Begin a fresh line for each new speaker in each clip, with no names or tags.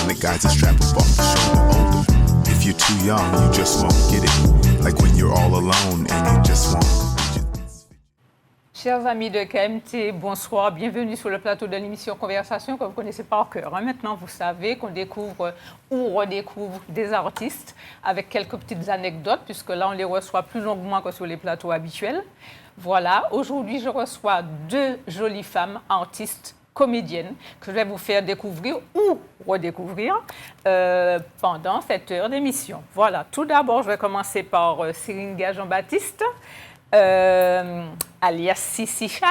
when it guides a strap up off the shoulder. Older, if you're too young, you just won't get it. Like when you're all alone and you just won't.
Chers amis de KMT, bonsoir, bienvenue sur le plateau de l'émission Conversation que vous connaissez par cœur. Maintenant, vous savez qu'on découvre ou redécouvre des artistes avec quelques petites anecdotes, puisque là, on les reçoit plus longuement que sur les plateaux habituels. Voilà, aujourd'hui, je reçois deux jolies femmes artistes comédiennes que je vais vous faire découvrir ou redécouvrir pendant cette heure d'émission. Voilà, tout d'abord, je vais commencer par Syringa Jean-Baptiste. Alias Sissi Shine.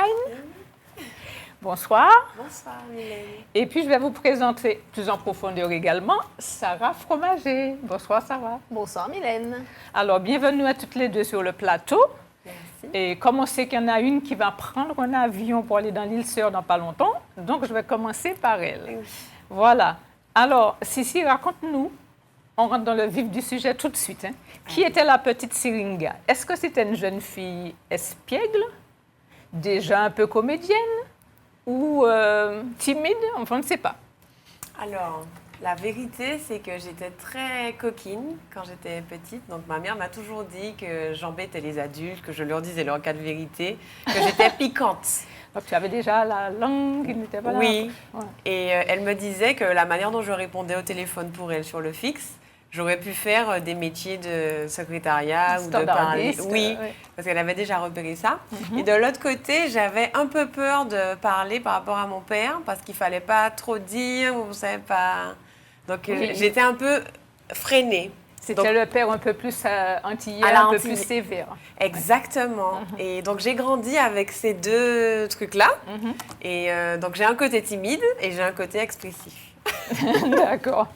Bonsoir.
Bonsoir, Mylène.
Et puis, je vais vous présenter plus en profondeur également Sarah Fromager. Bonsoir, Sarah.
Bonsoir, Mylène.
Alors, bienvenue à toutes les deux sur le plateau.
Merci.
Et comme on sait qu'il y en a une qui va prendre un avion pour aller dans l'île Sœur dans pas longtemps, donc je vais commencer par elle.
Oui.
Voilà. Alors, Sissi, raconte-nous. On rentre dans le vif du sujet tout de suite. Hein. Qui était la petite Syringa? Est-ce que c'était une jeune fille espiègle, déjà un peu comédienne ou timide? Enfin, on ne sait pas.
Alors, la vérité, c'est que j'étais très coquine quand j'étais petite. Donc, ma mère m'a toujours dit que j'embêtais les adultes, que je leur disais leur cas de vérité, que j'étais piquante.
Donc, tu avais déjà la langue qui n'était pas là.
Oui.
Ouais.
Et elle me disait que la manière dont je répondais au téléphone pour elle sur le fixe, j'aurais pu faire des métiers de secrétariat ou de parler. Oui,
ouais.
parce qu'elle avait déjà repéré ça. Et de l'autre côté, j'avais un peu peur de parler par rapport à mon père parce qu'il ne fallait pas trop dire, on ne savait pas. Donc
Oui.
j'étais un peu freinée.
C'était
Donc,
le père un peu plus antillais,
à la
un peu
Antille.
plus sévère.
Exactement. Et donc j'ai grandi avec ces deux trucs-là. Et donc j'ai un côté timide et j'ai un côté expressif.
D'accord.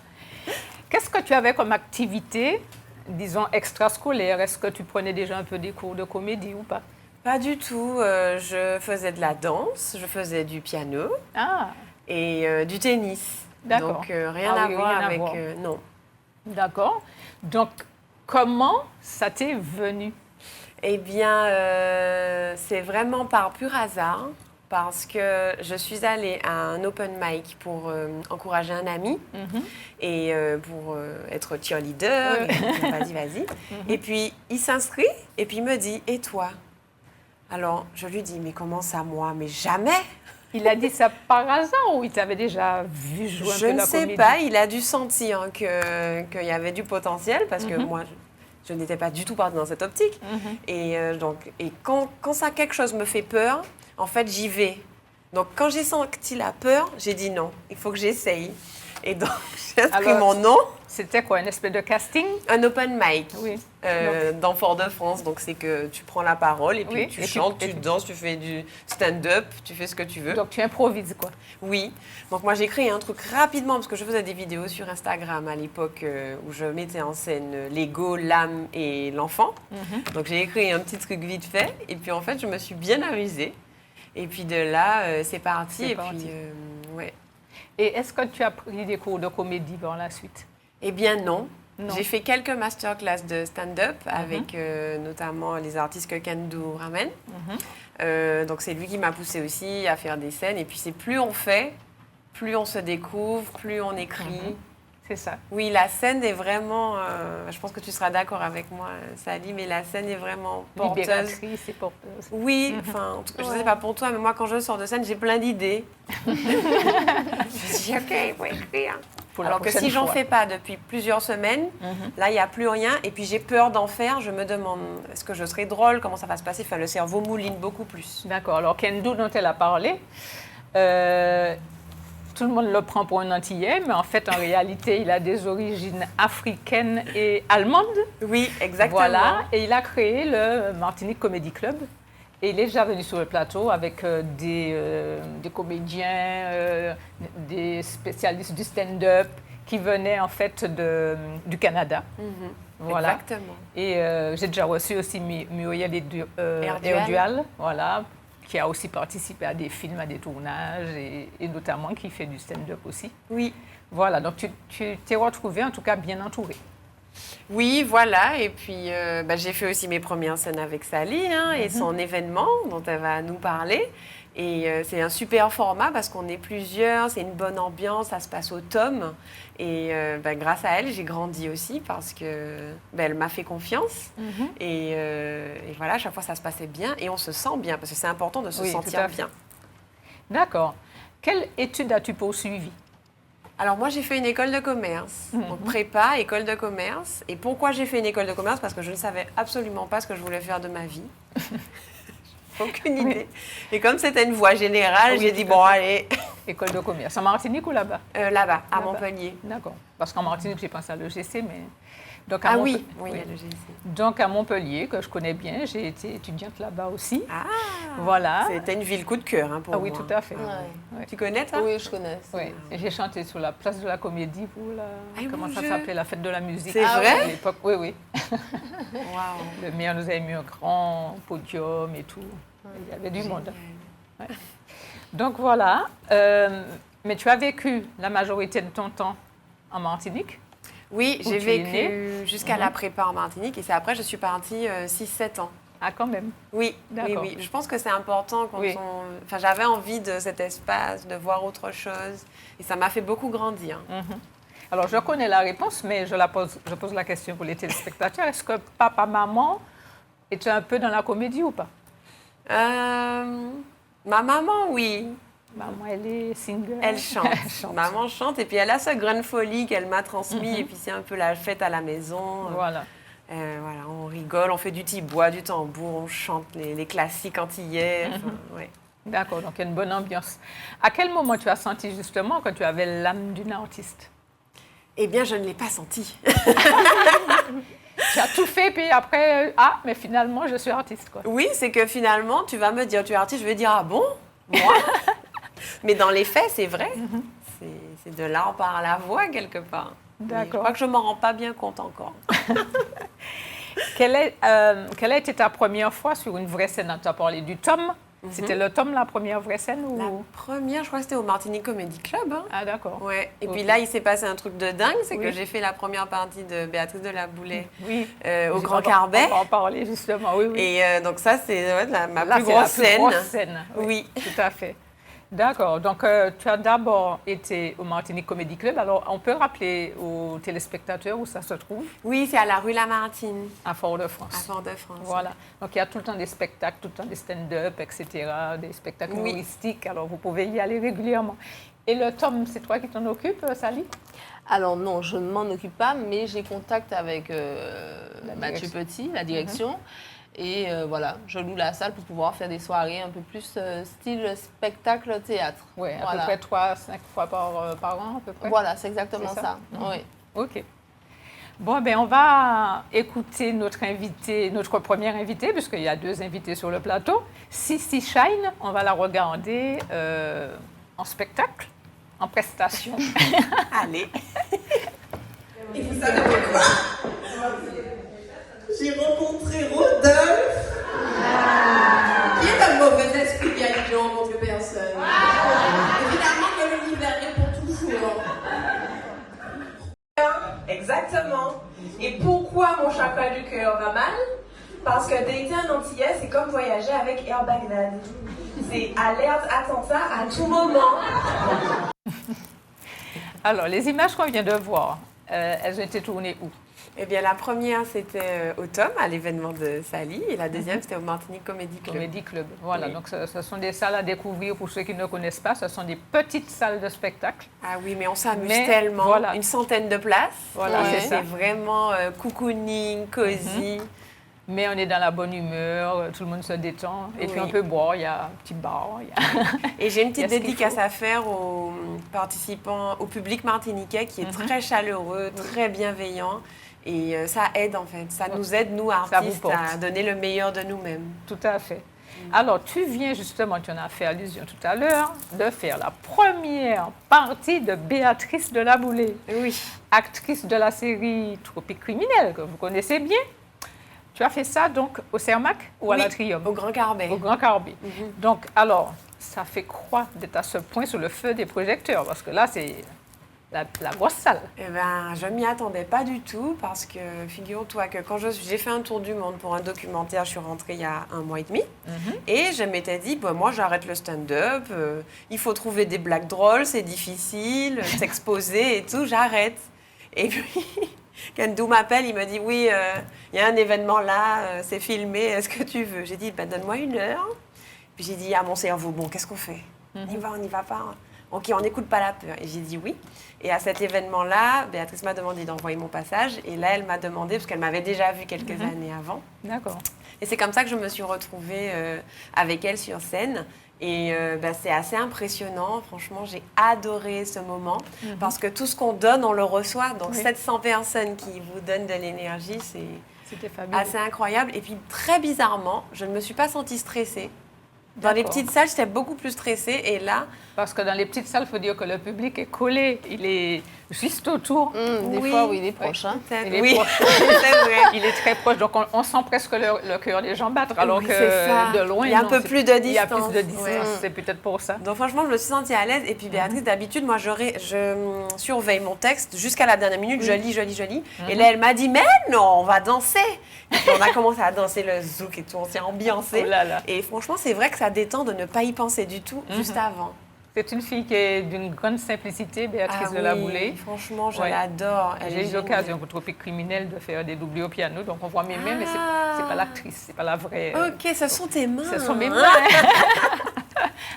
Qu'est-ce que tu avais comme activité, disons, extrascolaire? Est-ce que tu prenais déjà un peu des cours de comédie ou pas?
Pas du tout. Je faisais de la danse, je faisais du piano
Ah,
et du tennis.
D'accord.
Donc rien
Ah
à
oui,
voir
rien à
avec...
voir.
non.
d'accord. Donc, comment ça t'est venu?
Eh bien, c'est vraiment par pur hasard parce que je suis allée à un open mic pour encourager un ami et pour être cheerleader.
Oui.
Il m'a dit, vas-y. Et puis, il s'inscrit et puis il me dit, et toi? Alors, je lui dis, mais comment ça, moi? Mais jamais!
Il a dit ça par hasard ou il t'avait déjà vu jouer un
Je
peu
ne
la
sais
comédie?
pas, il a dû sentir qu'il y avait du potentiel parce que moi, je n'étais pas du tout partie dans cette optique. Et quand quelque chose me fait peur, en fait, j'y vais. Donc, quand j'ai senti la peur, j'ai dit non, il faut que j'essaye. Et donc, j'ai inscrit
Alors,
mon nom,
C'était quoi, une espèce de casting?
un open mic
Oui.
dans Fort-de-France. Donc, c'est que tu prends la parole et puis
Oui,
tu
et
chantes,
tu-
tu danses, tu fais du stand-up, tu fais ce que tu veux.
Donc, tu improvises, quoi.
Oui, donc moi j'ai créé un truc rapidement parce que je faisais des vidéos sur Instagram à l'époque où je mettais en scène l'ego, l'âme et l'enfant. Donc j'ai créé un petit truc vite fait et puis en fait je me suis bien amusée. Et puis de là c'est parti
C'est
et
parti.
puis ouais.
Et est-ce que tu as pris des cours de comédie par la suite?
Eh bien non.
Non.
J'ai fait quelques masterclass de stand-up avec notamment les artistes que Kendo ramène. Donc c'est lui qui m'a poussée aussi à faire des scènes. Et puis c'est plus on fait, plus on se découvre, plus on écrit.
C'est ça.
Oui, la scène est vraiment... je pense que tu seras d'accord avec moi, Sally, mais la scène est vraiment porteuse.
Libératrice et porteuse.
Oui, enfin, en tout cas, je ne sais pas pour toi, mais moi, quand je sors de scène, j'ai plein d'idées. Je me dis, OK, il faut écrire.
Pour la
Alors que
prochaine
si j'en
fois.
fais pas depuis plusieurs semaines, là, il n'y a plus rien. Et puis, j'ai peur d'en faire. Je me demande, est-ce que je serai drôle? Comment ça va se passer? Enfin, le cerveau mouline beaucoup plus.
D'accord. Alors, Kendo, dont elle a parlé, tout le monde le prend pour un Antillais, mais en fait, en réalité, il a des origines africaines et allemandes.
Oui, exactement.
Voilà. Et il a créé le Martinique Comedy Club. Et il est déjà venu sur le plateau avec des comédiens, des spécialistes du stand-up qui venaient en fait du Canada. Voilà.
Exactement.
Et j'ai déjà reçu aussi Muriel
Erdual.
Erdual, voilà, qui a aussi participé à des films, à des tournages et notamment qui fait du stand-up aussi.
Oui.
Voilà, donc tu t'es retrouvée en tout cas bien entourée.
Oui, voilà. Et puis, j'ai fait aussi mes premières scènes avec Sally et son événement dont elle va nous parler. Et c'est un super format parce qu'on est plusieurs, c'est une bonne ambiance, ça se passe au tome. Et grâce à elle, j'ai grandi aussi parce que elle m'a fait confiance. Et voilà, à chaque fois, ça se passait bien et on se sent bien parce que c'est important de se sentir bien.
D'accord. Quelle étude as-tu poursuivie?
Alors moi, j'ai fait une école de commerce, donc prépa, école de commerce. Et pourquoi j'ai fait une école de commerce? Parce que je ne savais absolument pas ce que je voulais faire de ma vie. Aucune idée. Et comme c'était une voie générale, j'ai dit, bon, allez.
École de commerce. En Martinique ou là-bas?
Là-bas, à Montpellier.
D'accord. Parce qu'en Martinique, j'ai pensé à l'EGC, mais... Donc,
oui, il y a l'EGC.
Donc, à Montpellier, que je connais bien, j'ai été étudiante là-bas aussi.
Ah!
Voilà.
C'était une ville coup de cœur pour moi.
Oui, tout à fait.
Ouais. Tu connais, toi?
Oui, je connais.
Oui. J'ai chanté sur la place de la Comédie pour la... Comment ça s'appelait? La fête de la musique.
C'est vrai?
À l'époque, oui.
Wow.
Le maire nous avait mis un grand podium et tout. Il y avait du monde. Ouais. Donc voilà. Mais tu as vécu la majorité de ton temps en Martinique? Oui,
j'ai vécu jusqu'à la prépa en Martinique et c'est après je suis partie 6-7 ans.
Ah, quand même?
Oui. Je pense que c'est important quand j'avais envie de cet espace, de voir autre chose et ça m'a fait beaucoup grandir.
Alors, je connais la réponse, mais je pose la question pour les téléspectateurs. Est-ce que papa, maman étaient un peu dans la comédie ou pas?
Ma maman, oui.
Maman, elle est single.
Elle chante. Maman chante et puis elle a sa grande folie qu'elle m'a transmise et puis c'est un peu la fête à la maison.
Voilà.
Voilà, on rigole, on fait du tibois, du tambour, on chante les classiques antillais.
D'accord, donc il y a une bonne ambiance. À quel moment tu as senti justement que tu avais l'âme d'une artiste?
Eh bien, je ne l'ai pas senti.
Tu as tout fait, puis après, mais finalement, je suis artiste, quoi.
Oui, c'est que finalement, tu vas me dire, tu es artiste, je vais dire, ah bon? Moi? Mais dans les faits, c'est vrai. C'est de l'art par la voix, quelque part.
D'accord.
Je crois que je ne m'en rends pas bien compte encore.
Quelle a été ta première fois sur une vraie scène? Tu as parlé du tome. C'était le tome, la première vraie scène ou...
La première, je crois que c'était au Martinique Comedy Club.
Ah, d'accord.
Ouais. Et puis là, il s'est passé un truc de dingue, c'est que j'ai fait la première partie de Béatrice de la Boulay au Grand Carbet.
On va en parler, justement, oui.
Et donc ça, c'est ma plus grosse scène.
Oui, tout à fait. D'accord. Donc, tu as d'abord été au Martinique Comedy Club. Alors, on peut rappeler aux téléspectateurs où ça se trouve?
Oui, c'est à la rue Lamartine.
À Fort-de-France.
À Fort-de-France.
Voilà. Donc, il y a tout le temps des spectacles, tout le temps des stand-up, etc., des spectacles humoristiques. Alors, vous pouvez y aller régulièrement. Et le tome, c'est toi qui t'en occupes, Sally?
Alors non, je ne m'en occupe pas, mais j'ai contact avec Mathieu Petit, la direction. Et voilà, je loue la salle pour pouvoir faire des soirées un peu plus style spectacle-théâtre.
Oui, à peu près 3-5 fois par an, à peu près.
Voilà, c'est exactement ça. Oui.
OK. Bon, on va écouter notre première invitée, puisqu'il y a 2 invités sur le plateau. Sissi Shine, on va la regarder en spectacle, en prestation.
Allez.
Et vous savez pourquoi? J'ai rencontré Rodolphe, qui est un mauvais esprit qui a dit que j'ai rencontré personne. Évidemment que l'univers répond toujours. Exactement. Et pourquoi mon chakra du cœur va mal? Parce que dater un Antillais, c'est comme voyager avec Air Baghdad. C'est alerte, attentat à tout moment.
Alors, les images qu'on vient de voir, elles ont été tournées où?
Eh bien, la première, c'était au Tom, à l'événement de Sally. Et la deuxième, c'était au Martinique Comedy Club.
Comedy Club, voilà. Oui. Donc, ce sont des salles à découvrir pour ceux qui ne connaissent pas. Ce sont des petites salles de spectacle.
Ah oui, mais on s'amuse tellement.
Voilà.
Une centaine de places.
Voilà,
c'est vraiment cocooning, cosy.
Mais on est dans la bonne humeur, tout le monde se détend. Et puis, on peut boire, il y a un petit bar.
Et j'ai une petite dédicace à faire aux participants, au public martiniquais qui est très chaleureux, très bienveillant. Et ça aide, en fait. Ça nous aide, nous, artistes, à donner le meilleur de nous-mêmes.
Tout à fait. Alors, tu viens justement, tu en as fait allusion tout à l'heure, de faire la première partie de Béatrice de la Boulay.
Oui.
Actrice de la série Tropique criminelle, que vous connaissez bien. Tu as fait ça, donc, au Cermac ou à l'Atrium?
Au Grand Carbet.
Au Grand Carbet. Donc, alors, ça fait quoi d'être à ce point sur le feu des projecteurs? Parce que là, c'est la grosse salle.
Eh ben, je m'y attendais pas du tout parce que figure-toi que quand j'ai fait un tour du monde pour un documentaire, je suis rentrée il y a 1 mois et demi et je m'étais dit, bah, moi j'arrête le stand-up, il faut trouver des blagues drôles, c'est difficile, s'exposer et tout, j'arrête. Et puis, quand Dou m'appelle, il me dit, oui, il y a un événement là, c'est filmé, est-ce que tu veux? J'ai dit, ben, donne-moi 1 heure. Puis j'ai dit à mon cerveau, bon, qu'est-ce qu'on fait? On n'y va pas. Ok, on n'écoute pas la peur. Et j'ai dit oui. Et à cet événement-là, Béatrice m'a demandé d'envoyer mon passage. Et là, elle m'a demandé, parce qu'elle m'avait déjà vu quelques années avant.
D'accord.
Et c'est comme ça que je me suis retrouvée avec elle sur scène. Et c'est assez impressionnant. Franchement, j'ai adoré ce moment. Parce que tout ce qu'on donne, on le reçoit. Donc, 700 personnes qui vous donnent de l'énergie,
C'était fabuleux.
assez incroyable. Et puis, très bizarrement, je ne me suis pas sentie stressée. Dans les
D'accord.
petites salles, j'étais beaucoup plus stressée. Et là,
Parce que dans les petites salles, il faut dire que le public est collé. Il est juste autour.
Des fois, oui, il est proche. Hein.
peut-être.
Il est
Oui,
proche.
c'est vrai.
Il est très proche. Donc, on sent presque le cœur des gens battre. Alors
Oui,
que
c'est ça.
de loin,
Il y a un
non,
peu
c'est-
plus de
Il y a
distance.
plus de distance.
Ouais.
C'est peut-être pour ça.
Donc franchement, je me suis sentie à l'aise. Et puis Béatrice, d'habitude, moi, je surveille mon texte jusqu'à la dernière minute. Je lis. Et là, elle m'a dit, mais non, on va danser. Et puis, on a commencé à danser le zouk et tout. On s'est ambiancé.
Oh là là.
Et franchement, c'est vrai que ça détend de ne pas y penser du tout juste avant.
C'est une fille qui est d'une grande simplicité, Béatrice de la Boulée.
franchement, je
Ouais.
l'adore. Elle
J'ai
est
eu
géniale.
l'occasion pour Tropique Criminel de faire des doublés au piano. Donc, on voit mes mains, mais c'est pas l'actrice, c'est pas la vraie.
Ok, ce sont tes mains.
Ce sont mes mains.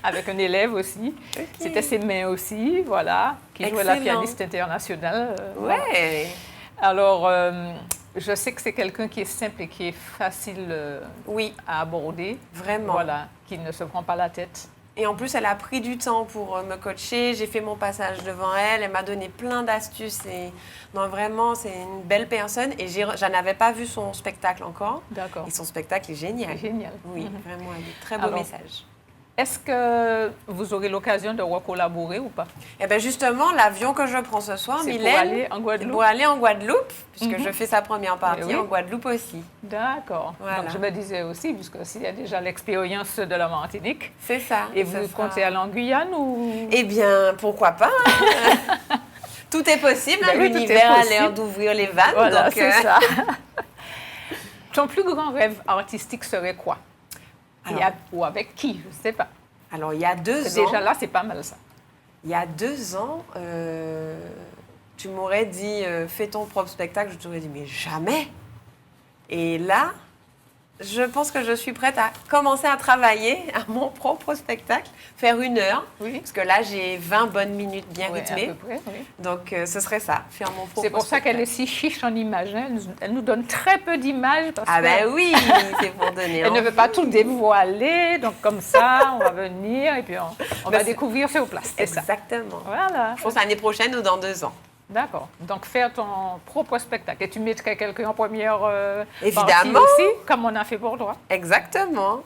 Avec un élève aussi.
Ok.
C'était ses mains aussi, voilà, qui jouait la
Excellent.
pianiste internationale. Voilà.
Ouais.
Alors, je sais que c'est quelqu'un qui est simple et qui est facile
Oui,
à aborder.
vraiment.
Voilà, qui ne se prend pas la tête.
Et en plus, elle a pris du temps pour me coacher. J'ai fait mon passage devant elle. Elle m'a donné plein d'astuces. Et non, vraiment, c'est une belle personne. Et j'en avais pas vu son spectacle encore.
D'accord.
Et son spectacle est génial.
C'est génial.
Oui, vraiment, elle est très beau
Alors,
message.
Est-ce que vous aurez l'occasion de recollaborer ou pas?
Et bien justement, l'avion que je prends ce soir,
C'est pour
Mylène,
aller en
c'est
Guadeloupe?
pour aller en Guadeloupe, puisque je fais sa première partie
Eh oui.
en Guadeloupe aussi.
D'accord.
Voilà.
Donc, je me disais aussi, puisque s'il y a déjà l'expérience de la Martinique,
C'est ça.
et
ça
vous
sera-
comptez aller en Guyane ou...
Eh bien, pourquoi pas hein. Tout est possible,
Ben
hein,
oui, tout est
l'univers a
possible.
l'air d'ouvrir les vannes.
Voilà,
donc,
c'est ça. Ton plus grand rêve artistique serait quoi? Ou avec qui? Je ne sais pas.
Alors, il y a 2 ans...
Déjà là, c'est pas mal ça.
Il y a 2 ans, tu m'aurais dit fais ton propre spectacle, je t'aurais dit mais jamais. Et là, je pense que je suis prête à commencer à travailler à mon propre spectacle, faire 1 heure,
Oui.
parce que là j'ai 20 bonnes minutes bien
Ouais,
rythmées.
à peu près, oui.
Donc ce serait ça, faire mon propre
C'est pour ça qu'elle est si chiche en images. Hein. Elle nous donne très peu d'images parce
Ah ben
qu'elle
oui, c'est pour donner
ne
envie.
veut pas tout dévoiler. Donc comme ça, on va venir et puis on
Ben,
va découvrir sur place. C'est ça.
Exactement.
Voilà.
Je pense l'année prochaine ou dans 2 ans.
D'accord. Donc faire ton propre spectacle. Et tu mettrais quelqu'un en première partie
Évidemment.
aussi, comme on a fait pour toi.
Exactement,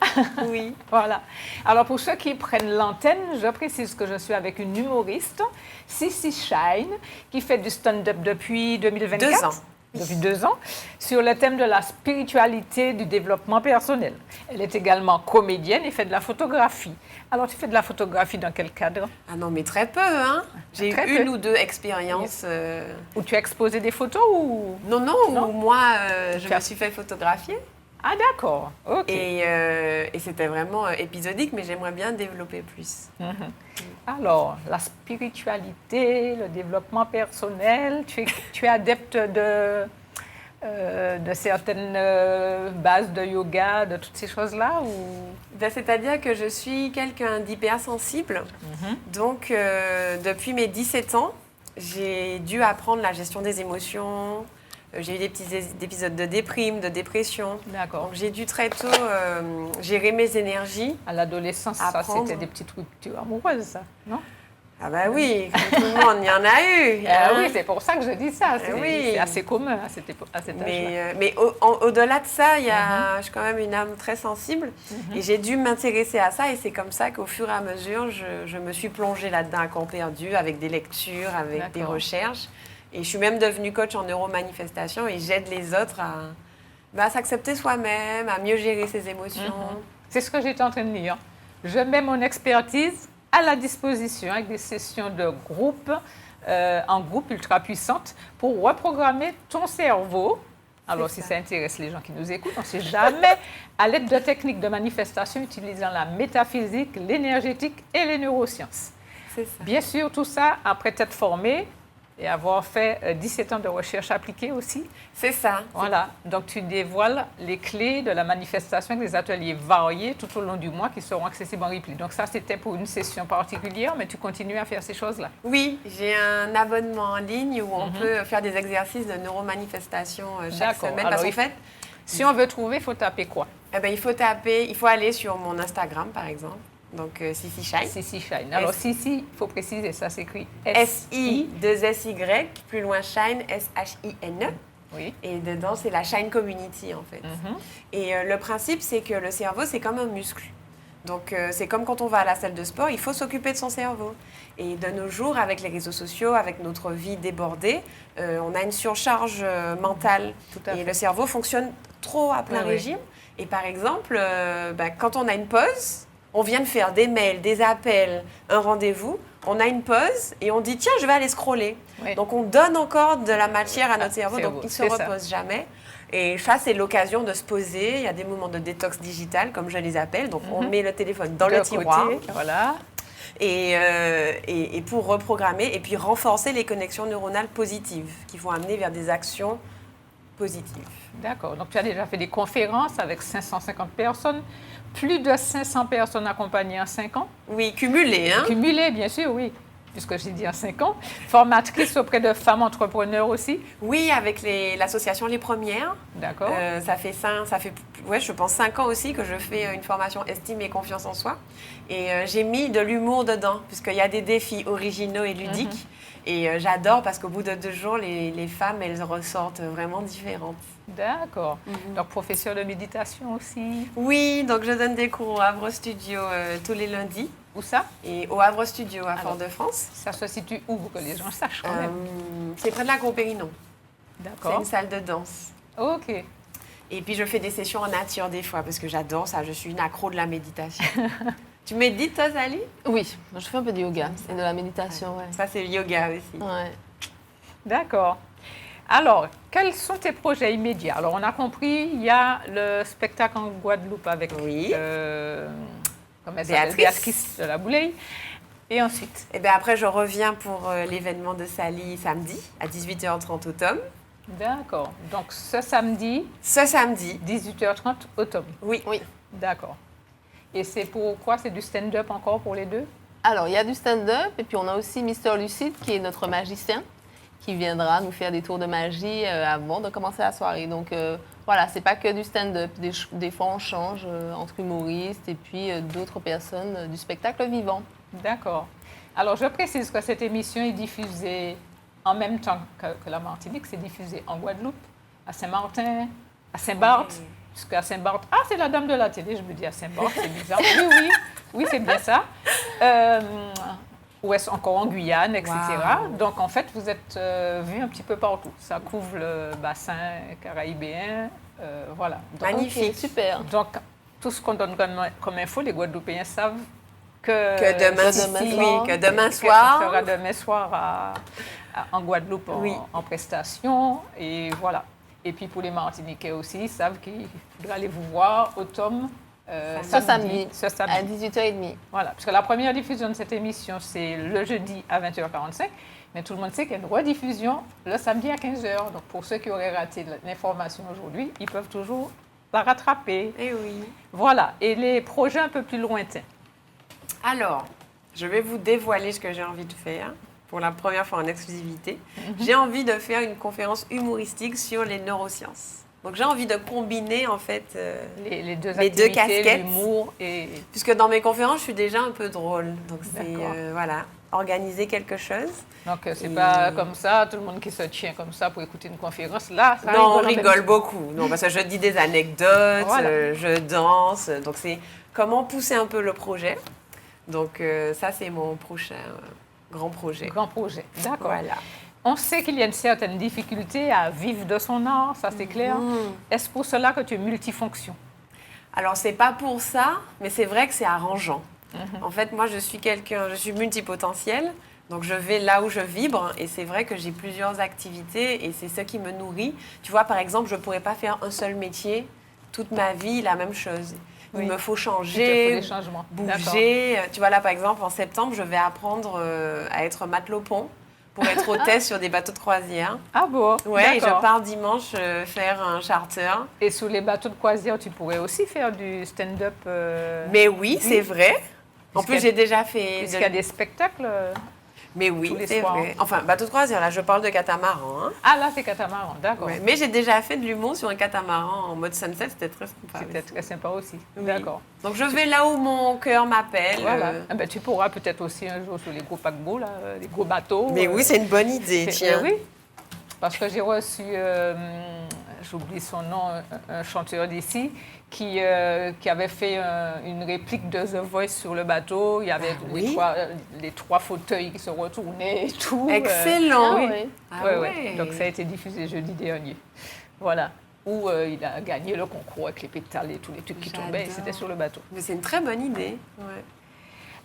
oui.
Voilà. Alors, pour ceux qui prennent l'antenne, je précise que je suis avec une humoriste, Sissi Shine, qui fait du stand-up depuis 2024.
2 ans.
Depuis 2 ans, sur le thème de la spiritualité du développement personnel. Elle est également comédienne et fait de la photographie. Alors, tu fais de la photographie dans quel cadre?
Ah non, mais très peu, hein. J'ai
Très
eu
peu.
1 ou 2 expériences.
Où tu as exposé des photos ou...
Non,
Non.
où moi, je
Tu as-
me suis fait photographier.
Ah, d'accord. OK.
Et c'était vraiment épisodique, mais j'aimerais bien développer plus.
Alors, la spiritualité, le développement personnel, tu es adepte de certaines bases de yoga, de toutes ces choses-là ou...
Ben, c'est-à-dire que je suis quelqu'un d'hypersensible. Donc, depuis mes 17 ans, j'ai dû apprendre la gestion des émotions. J'ai eu des petits épisodes de déprime, de dépression.
D'accord.
Donc, j'ai dû très tôt gérer mes énergies.
À l'adolescence, ça,
Apprendre.
c'était des petites ruptures amoureuses, ça, non?
Ah bah oui, comme tout le monde, il y en a eu.
Ah
hein.
oui, c'est pour ça que je dis ça. C'est
oui.
c'est assez commun à cet âge-là.
Mais au-delà de ça, je suis quand même une âme très sensible et j'ai dû m'intéresser à ça et c'est comme ça qu'au fur et à mesure, je me suis plongée là-dedans à camp perdu avec des lectures, avec des
D'accord.
recherches et je suis même devenue coach en neuromanifestation et j'aide les autres à s'accepter soi-même, à mieux gérer ses émotions.
C'est ce que j'étais en train de dire. Je mets mon expertise à la disposition avec des sessions de groupe en groupe ultra puissante pour reprogrammer ton cerveau. Alors, si ça intéresse les gens qui nous écoutent, on ne sait jamais, à l'aide de techniques de manifestation utilisant la métaphysique, l'énergétique et les neurosciences.
C'est ça.
Bien sûr, tout ça après t'être formé et avoir fait 17 ans de recherche appliquée aussi.
C'est ça.
Voilà, donc tu dévoiles les clés de la manifestation avec des ateliers variés tout au long du mois qui seront accessibles en replay. Donc ça, c'était pour une session particulière, mais tu continues à faire ces choses-là.
Oui, j'ai un abonnement en ligne où on peut faire des exercices de neuromanifestation chaque
D'accord.
semaine.
Alors,
Parce qu'en fait,
si on veut trouver, il faut taper quoi?
eh ben, il faut aller sur mon Instagram, par exemple. Donc, Sissi Shine.
Sissi Shine. Alors, Sissi, il faut préciser, ça s'écrit
S-I-2-S-Y, plus loin Shine, S-H-I-N-E.
Oui.
Et dedans, c'est la Shine Community, en fait. Et le principe, c'est que le cerveau, c'est comme un muscle. Donc, c'est comme quand on va à la salle de sport, il faut s'occuper de son cerveau. Et de nos jours, avec les réseaux sociaux, avec notre vie débordée, on a une surcharge mentale.
Tout à
et
fait.
le cerveau fonctionne trop à plein
Oui, oui.
régime. Et par exemple, quand on a une pause, on vient de faire des mails, des appels, un rendez-vous, on a une pause et on dit tiens, je vais aller scroller.
Oui.
Donc on donne encore de la matière à notre cerveau,
cerveau,
donc il ne se
c'est ça.
repose jamais. Et ça, c'est l'occasion de se poser. Il y a des moments de détox digital, comme je les appelle. Donc on met le téléphone dans le
De
tiroir
côté, voilà.
et pour reprogrammer et puis renforcer les connexions neuronales positives qui vont amener vers des actions positives.
D'accord. Donc, tu as déjà fait des conférences avec 550 personnes, plus de 500 personnes accompagnées en 5 ans.
Oui, cumulé, hein?
Cumulées, bien sûr, oui, puisque j'ai dit en 5 ans. Formatrice auprès de femmes entrepreneurs aussi.
Oui, avec l'association Les Premières.
D'accord.
Ça fait je pense 5 ans aussi que je fais une formation estime et confiance en soi. Et j'ai mis de l'humour dedans, puisqu'il y a des défis originaux et ludiques. Et j'adore parce qu'au bout de 2 jours, les femmes, elles ressortent vraiment différentes.
D'accord. Donc, professeur de méditation aussi.
Oui, donc je donne des cours au Havre Studio tous les lundis.
Où ça?
Et au Havre Studio à Fort-de-France.
Ça se situe où pour que les gens sachent quand même?
C'est près de la Gros-Périnon. C'est
D'accord.
une salle de danse.
OK.
Et puis je fais des sessions en nature des fois parce que j'adore ça. Je suis une accro de la méditation. Tu médites toi, Sally?
Oui, je fais un peu de yoga et de la méditation, ouais.
Ça, c'est le yoga aussi.
Ouais.
D'accord. Alors, quels sont tes projets immédiats? Alors, on a compris, il y a le spectacle en Guadeloupe avec
Oui.
comment elle s'appelle? Béatrice de la Bouleille. Et ensuite?
Et bien après, je reviens pour l'événement de Sally samedi à 18h30 au Tom.
D'accord. Donc, ce samedi,
Ce samedi,
18h30 au Tom.
oui.
Oui.
D'accord. Et c'est pour quoi? C'est du stand-up encore pour les deux?
Alors, il y a du stand-up et puis on a aussi Mister Lucide qui est notre magicien qui viendra nous faire des tours de magie avant de commencer la soirée. Donc, voilà, c'est pas que du stand-up. Des fois, on change entre humoristes et puis d'autres personnes du spectacle vivant.
D'accord. Alors, je précise que cette émission est diffusée en même temps que la Martinique. C'est diffusé en Guadeloupe, à Saint-Martin, à Saint-Barth.
Oui.
Puisque à Saint-Barth, c'est la dame de la télé, je me dis à Saint-Barth, c'est bizarre. Oui, c'est bien ça. Ou est-ce encore en Guyane, etc.
Wow.
Donc, en fait, vous êtes vus un petit peu partout. Ça couvre le bassin caraïbéen, voilà. Donc,
Magnifique.
Ok, super.
donc, tout ce qu'on donne comme info, les Guadeloupéens savent que
Que demain
que
soir.
ça sera demain soir en Guadeloupe
Oui.
en prestation. Et voilà. Et puis pour les Martiniquais aussi, ils savent qu'il faudra aller vous voir au Tom
Ce samedi,
Ce samedi.
à 18h30.
Voilà. Parce que la première diffusion de cette émission, c'est le jeudi à 20h45. Mais tout le monde sait qu'il y a une rediffusion le samedi à 15h. Donc pour ceux qui auraient raté l'information aujourd'hui, ils peuvent toujours la rattraper.
Eh oui.
Voilà. Et les projets un peu plus lointains.
Alors, je vais vous dévoiler ce que j'ai envie de faire pour la première fois en exclusivité. J'ai envie de faire une conférence humoristique sur les neurosciences. Donc, j'ai envie de combiner, en fait,
Les deux
Les deux
activités,
casquettes.
l'humour et...
puisque dans mes conférences, je suis déjà un peu drôle. Donc, c'est,
D'accord.
voilà, organiser quelque chose.
Donc, c'est
Et-
pas comme ça, tout le monde qui se tient comme ça pour écouter une conférence. Là, ça
Non, on
en même
rigole
temps.
beaucoup. Non, parce que je dis des anecdotes,
Voilà.
je danse. Donc, c'est comment pousser un peu le projet. Donc, ça, c'est mon prochain grand projet.
Grand projet. D'accord.
Voilà.
On sait qu'il y a une certaine difficulté à vivre de son art, ça c'est clair. Est-ce pour cela que tu es multifonction?
Alors, c'est pas pour ça, mais c'est vrai que c'est arrangeant. En fait, moi, je suis multipotentielle, Donc je vais là où je vibre et c'est vrai que j'ai plusieurs activités et c'est ce qui me nourrit. Tu vois, par exemple, je ne pourrais pas faire un seul métier toute ma vie, la même chose.
Oui.
Il me faut
Il te faut
changer,
des changements.
bouger. Tu vois, là, par exemple, en septembre, je vais apprendre à être matelot-pont pour être hôtesse sur des bateaux de croisière.
Ah bon?
Ouais, et je
D'accord.
pars dimanche faire un charter.
Et sous les bateaux de croisière, tu pourrais aussi faire du stand-up.
Mais oui, c'est vrai. En
Puisqu'il y
plus,
a-
j'ai déjà fait...
Puisqu'il y a des spectacles.
Mais oui,
tous les
c'est
soirs.
vrai. Enfin, bateau de croisière, là, je parle de catamaran. Hein.
Ah là, c'est catamaran, d'accord.
Ouais. Mais j'ai déjà fait de l'humour sur un catamaran en mode sunset, c'était très sympa.
C'était
aussi.
très sympa aussi.
Oui.
D'accord.
Donc je vais là où mon cœur m'appelle.
Voilà. Ah ben, tu pourras peut-être aussi un jour sur les gros paquebots, là, les gros bateaux.
Mais oui, c'est une bonne idée, tiens.
Oui, parce que j'ai reçu, j'oublie son nom, un chanteur d'ici qui avait fait une réplique de The Voice sur le bateau. Il y avait
oui?
les trois fauteuils qui se retournaient et tout.
Excellent.
Ah
oui.
oui.
Ah
Ouais,
ouais.
ouais. Donc ça a été diffusé jeudi dernier. Voilà. Où il a gagné le concours avec les pétales et tous les trucs qui tombaient. Et
J'adore.
c'était sur le bateau.
Mais c'est une très bonne idée. Ouais.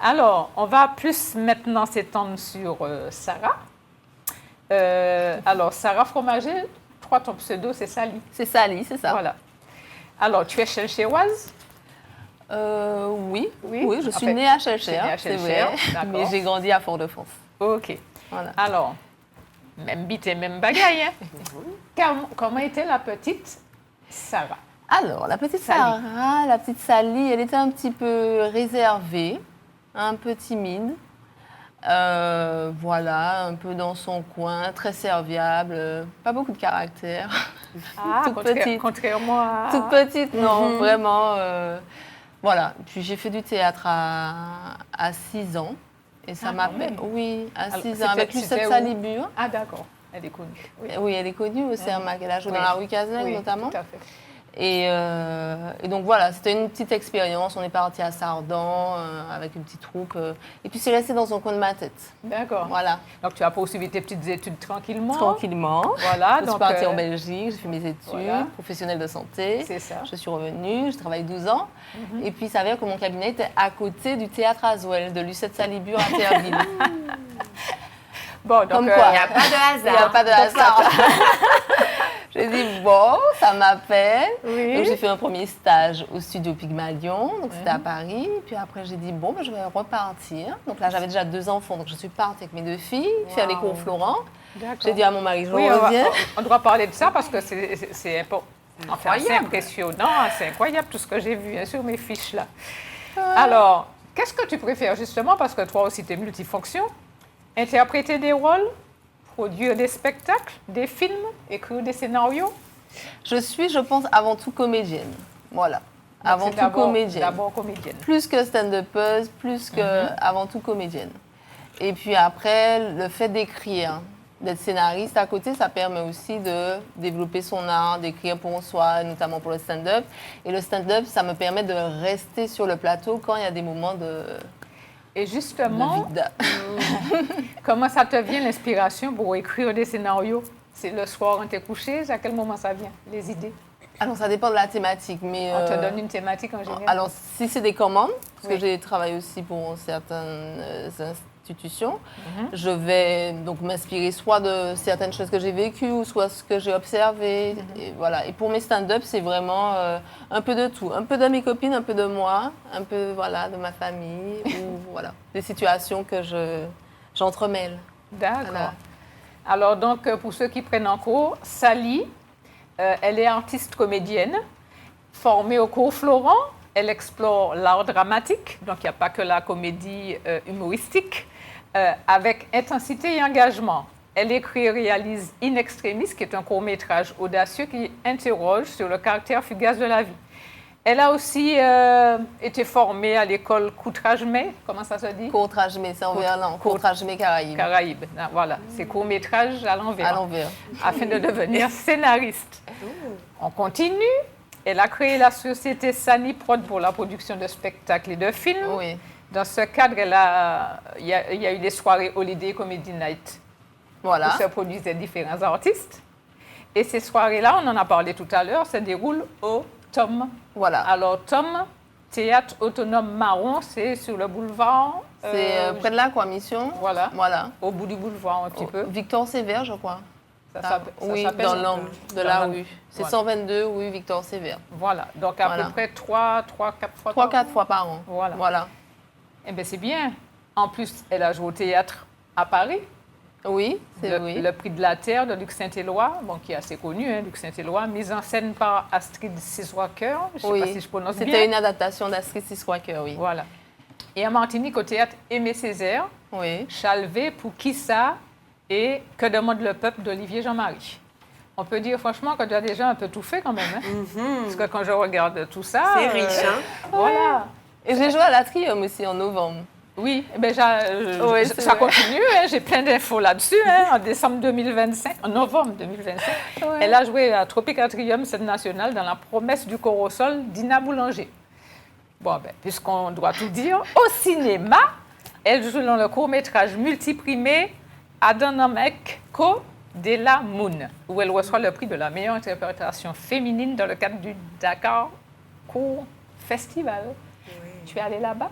Alors, on va plus maintenant s'étendre sur Sarah. Alors, Sarah Fromager, toi, ton pseudo, c'est Sally.
C'est Sally, c'est ça.
Voilà. Alors, tu es chelchéroise?
Oui,
Oui.
oui, je
En
suis
fait,
née à
tu es née
Chelcher,
à
c'est
Chelcher,
vrai,
d'accord.
mais j'ai grandi à Fort-de-France.
OK.
Voilà.
Alors, même bite et même bagaille. Hein? Comment était la petite Sarah?
Alors, la petite
Sally.
Sarah, la petite Sally, elle était un petit peu réservée, un peu timide. Voilà, un peu dans son coin, très serviable, pas beaucoup de caractère.
Ah,
Toute petite.
contrairement à...
Toute petite, non, vraiment. Voilà, puis j'ai fait du théâtre à 6 ans. Et ça
Ah,
m'a
quand même.
Oui, à
Alors,
6
c'était-
ans, avec
c'était
Lucette
où?
Salibur.
Ah, d'accord. Elle est connue. Oui,
Oui, elle est connue au CERMAC. Elle a joué
Oui.
dans la rue Cazeneuve,
Oui,
notamment.
tout à fait.
Et donc voilà, c'était une petite expérience. On est parti à Sardan avec une petite troupe. Et puis c'est resté dans un coin de ma tête.
D'accord.
Voilà,
Donc, tu as poursuivi tes petites études tranquillement.
tranquillement.
Voilà.
Je suis
donc,
partie en Belgique, j'ai fait mes études,
voilà.
professionnelle de santé.
C'est ça.
Je suis revenue, j'ai travaillé 12 ans. Et puis, il s'avère que mon cabinet était à côté du théâtre Aswell, de Lucette Salibur à Théâtreville.
Bon, donc,
Comme quoi.
Il n'y a pas de
Il n'y a
hasard.
pas de hasard. J'ai dit, bon, ça m'appelle.
Oui.
Donc, j'ai fait un premier stage au studio Pygmalion, donc c'était à Paris. Puis après, j'ai dit, bon, ben, je vais repartir. Donc là, j'avais déjà 2 enfants, donc je suis partie avec mes 2 filles, faire les cours Florent.
D'accord.
J'ai dit à mon mari, je
Oui,
reviens.
on doit parler de ça parce que c'est important. Enfin, c'est
incroyable.
impressionnant, c'est incroyable tout ce que j'ai vu hein, sur mes fiches là. Alors, qu'est-ce que tu préfères justement, parce que toi aussi tu es multifonction, interpréter des rôles, produire des spectacles, des films, écrire des scénarios?
Je suis, je pense, avant tout comédienne. Voilà. Avant
C'est
tout
d'abord-
comédienne.
D'abord comédienne.
Plus que stand-upeuse, plus que avant tout comédienne. Et puis après, le fait d'écrire, d'être scénariste à côté, ça permet aussi de développer son art, d'écrire pour soi, notamment pour le stand-up. Et le stand-up, ça me permet de rester sur le plateau quand il y a des moments de
Et justement,
vide.
comment ça te vient l'inspiration pour écrire des scénarios? C'est le soir quand tu es couché, à quel moment ça vient, les idées?
Alors, ça dépend de la thématique, mais...
On te donne une thématique en général?
Alors, si c'est des commandes, parce
Oui.
que j'ai travaillé aussi pour certaines institutions, je vais donc m'inspirer soit de certaines choses que j'ai vécues, ou soit ce que j'ai observé. Et voilà. Et pour mes stand-up, c'est vraiment un peu de tout. Un peu de mes copines, un peu de moi, un peu voilà, de ma famille, ou voilà, des situations que j'entremêle.
D'accord.
Voilà.
Alors, donc, pour ceux qui prennent en cours, Sally, elle est artiste comédienne, formée au cours Florent. Elle explore l'art dramatique, donc il n'y a pas que la comédie humoristique, avec intensité et engagement. Elle écrit et réalise In Extremis, qui est un court-métrage audacieux qui interroge sur le caractère fugace de la vie. Elle a aussi été formée à l'école Coutrage-May, comment ça se dit?
Courtrage-mais, c'est en verlan. Courtrage-mais Caraïbes.
Caraïbes. Ah, voilà, c'est court-métrage à l'envers.
À l'envers.
Afin de devenir scénariste. On continue. Elle a créé la société Sani Prod pour la production de spectacles et de films.
Oui.
Dans ce cadre, il y a eu des soirées Holiday Comedy Night
Voilà.
où se produisaient différents artistes. Et ces soirées-là, on en a parlé tout à l'heure, se déroulent au TOM.
Voilà.
Alors, TOM, Théâtre autonome marron, c'est sur le boulevard.
C'est près de la quoi, Mission.
Voilà.
Voilà.
Au bout du boulevard un petit peu.
Victor Sévère, je crois.
Ça
oui,
s'appelle
dans l'angle de la rue. C'est
Voilà.
122 rue Victor Sévère.
Voilà. Donc à peu près 3-4 fois
3-4 fois par an.
Voilà. Eh bien, c'est bien. En plus, elle a joué au théâtre à Paris.
Oui, c'est oui.
Le prix de la Terre de Luc Saint-Éloi, bon, qui est assez connu, hein, Luc Saint-Éloi, mise en scène par Astrid Siswaker. Je ne sais pas si je prononce bien.
C'était une adaptation d'Astrid Siswaker, oui.
Voilà. Et en Martinique, au théâtre Aimé Césaire,
oui.
Chalvet pour Qui ça et Que demande le peuple d'Olivier Jean-Marie. On peut dire franchement que tu as déjà un peu tout fait quand même. Hein? Parce que quand je regarde tout ça...
C'est riche, hein?
Voilà.
Et j'ai joué à l'Atrium aussi en novembre.
Oui, ben ça continue, hein, j'ai plein d'infos là-dessus. Hein, en décembre 2025, en novembre 2025, elle a joué à Tropic Atrium, scène nationale, dans La promesse du corps au sol d'Ina Boulanger. Bon, ben, puisqu'on doit tout dire, au cinéma, elle joue dans le court-métrage multiprimé Adanamek Ko de la Moon, où elle reçoit le prix de la meilleure interprétation féminine dans le cadre du Dakar Court Festival. Oui. Tu es allée là-bas?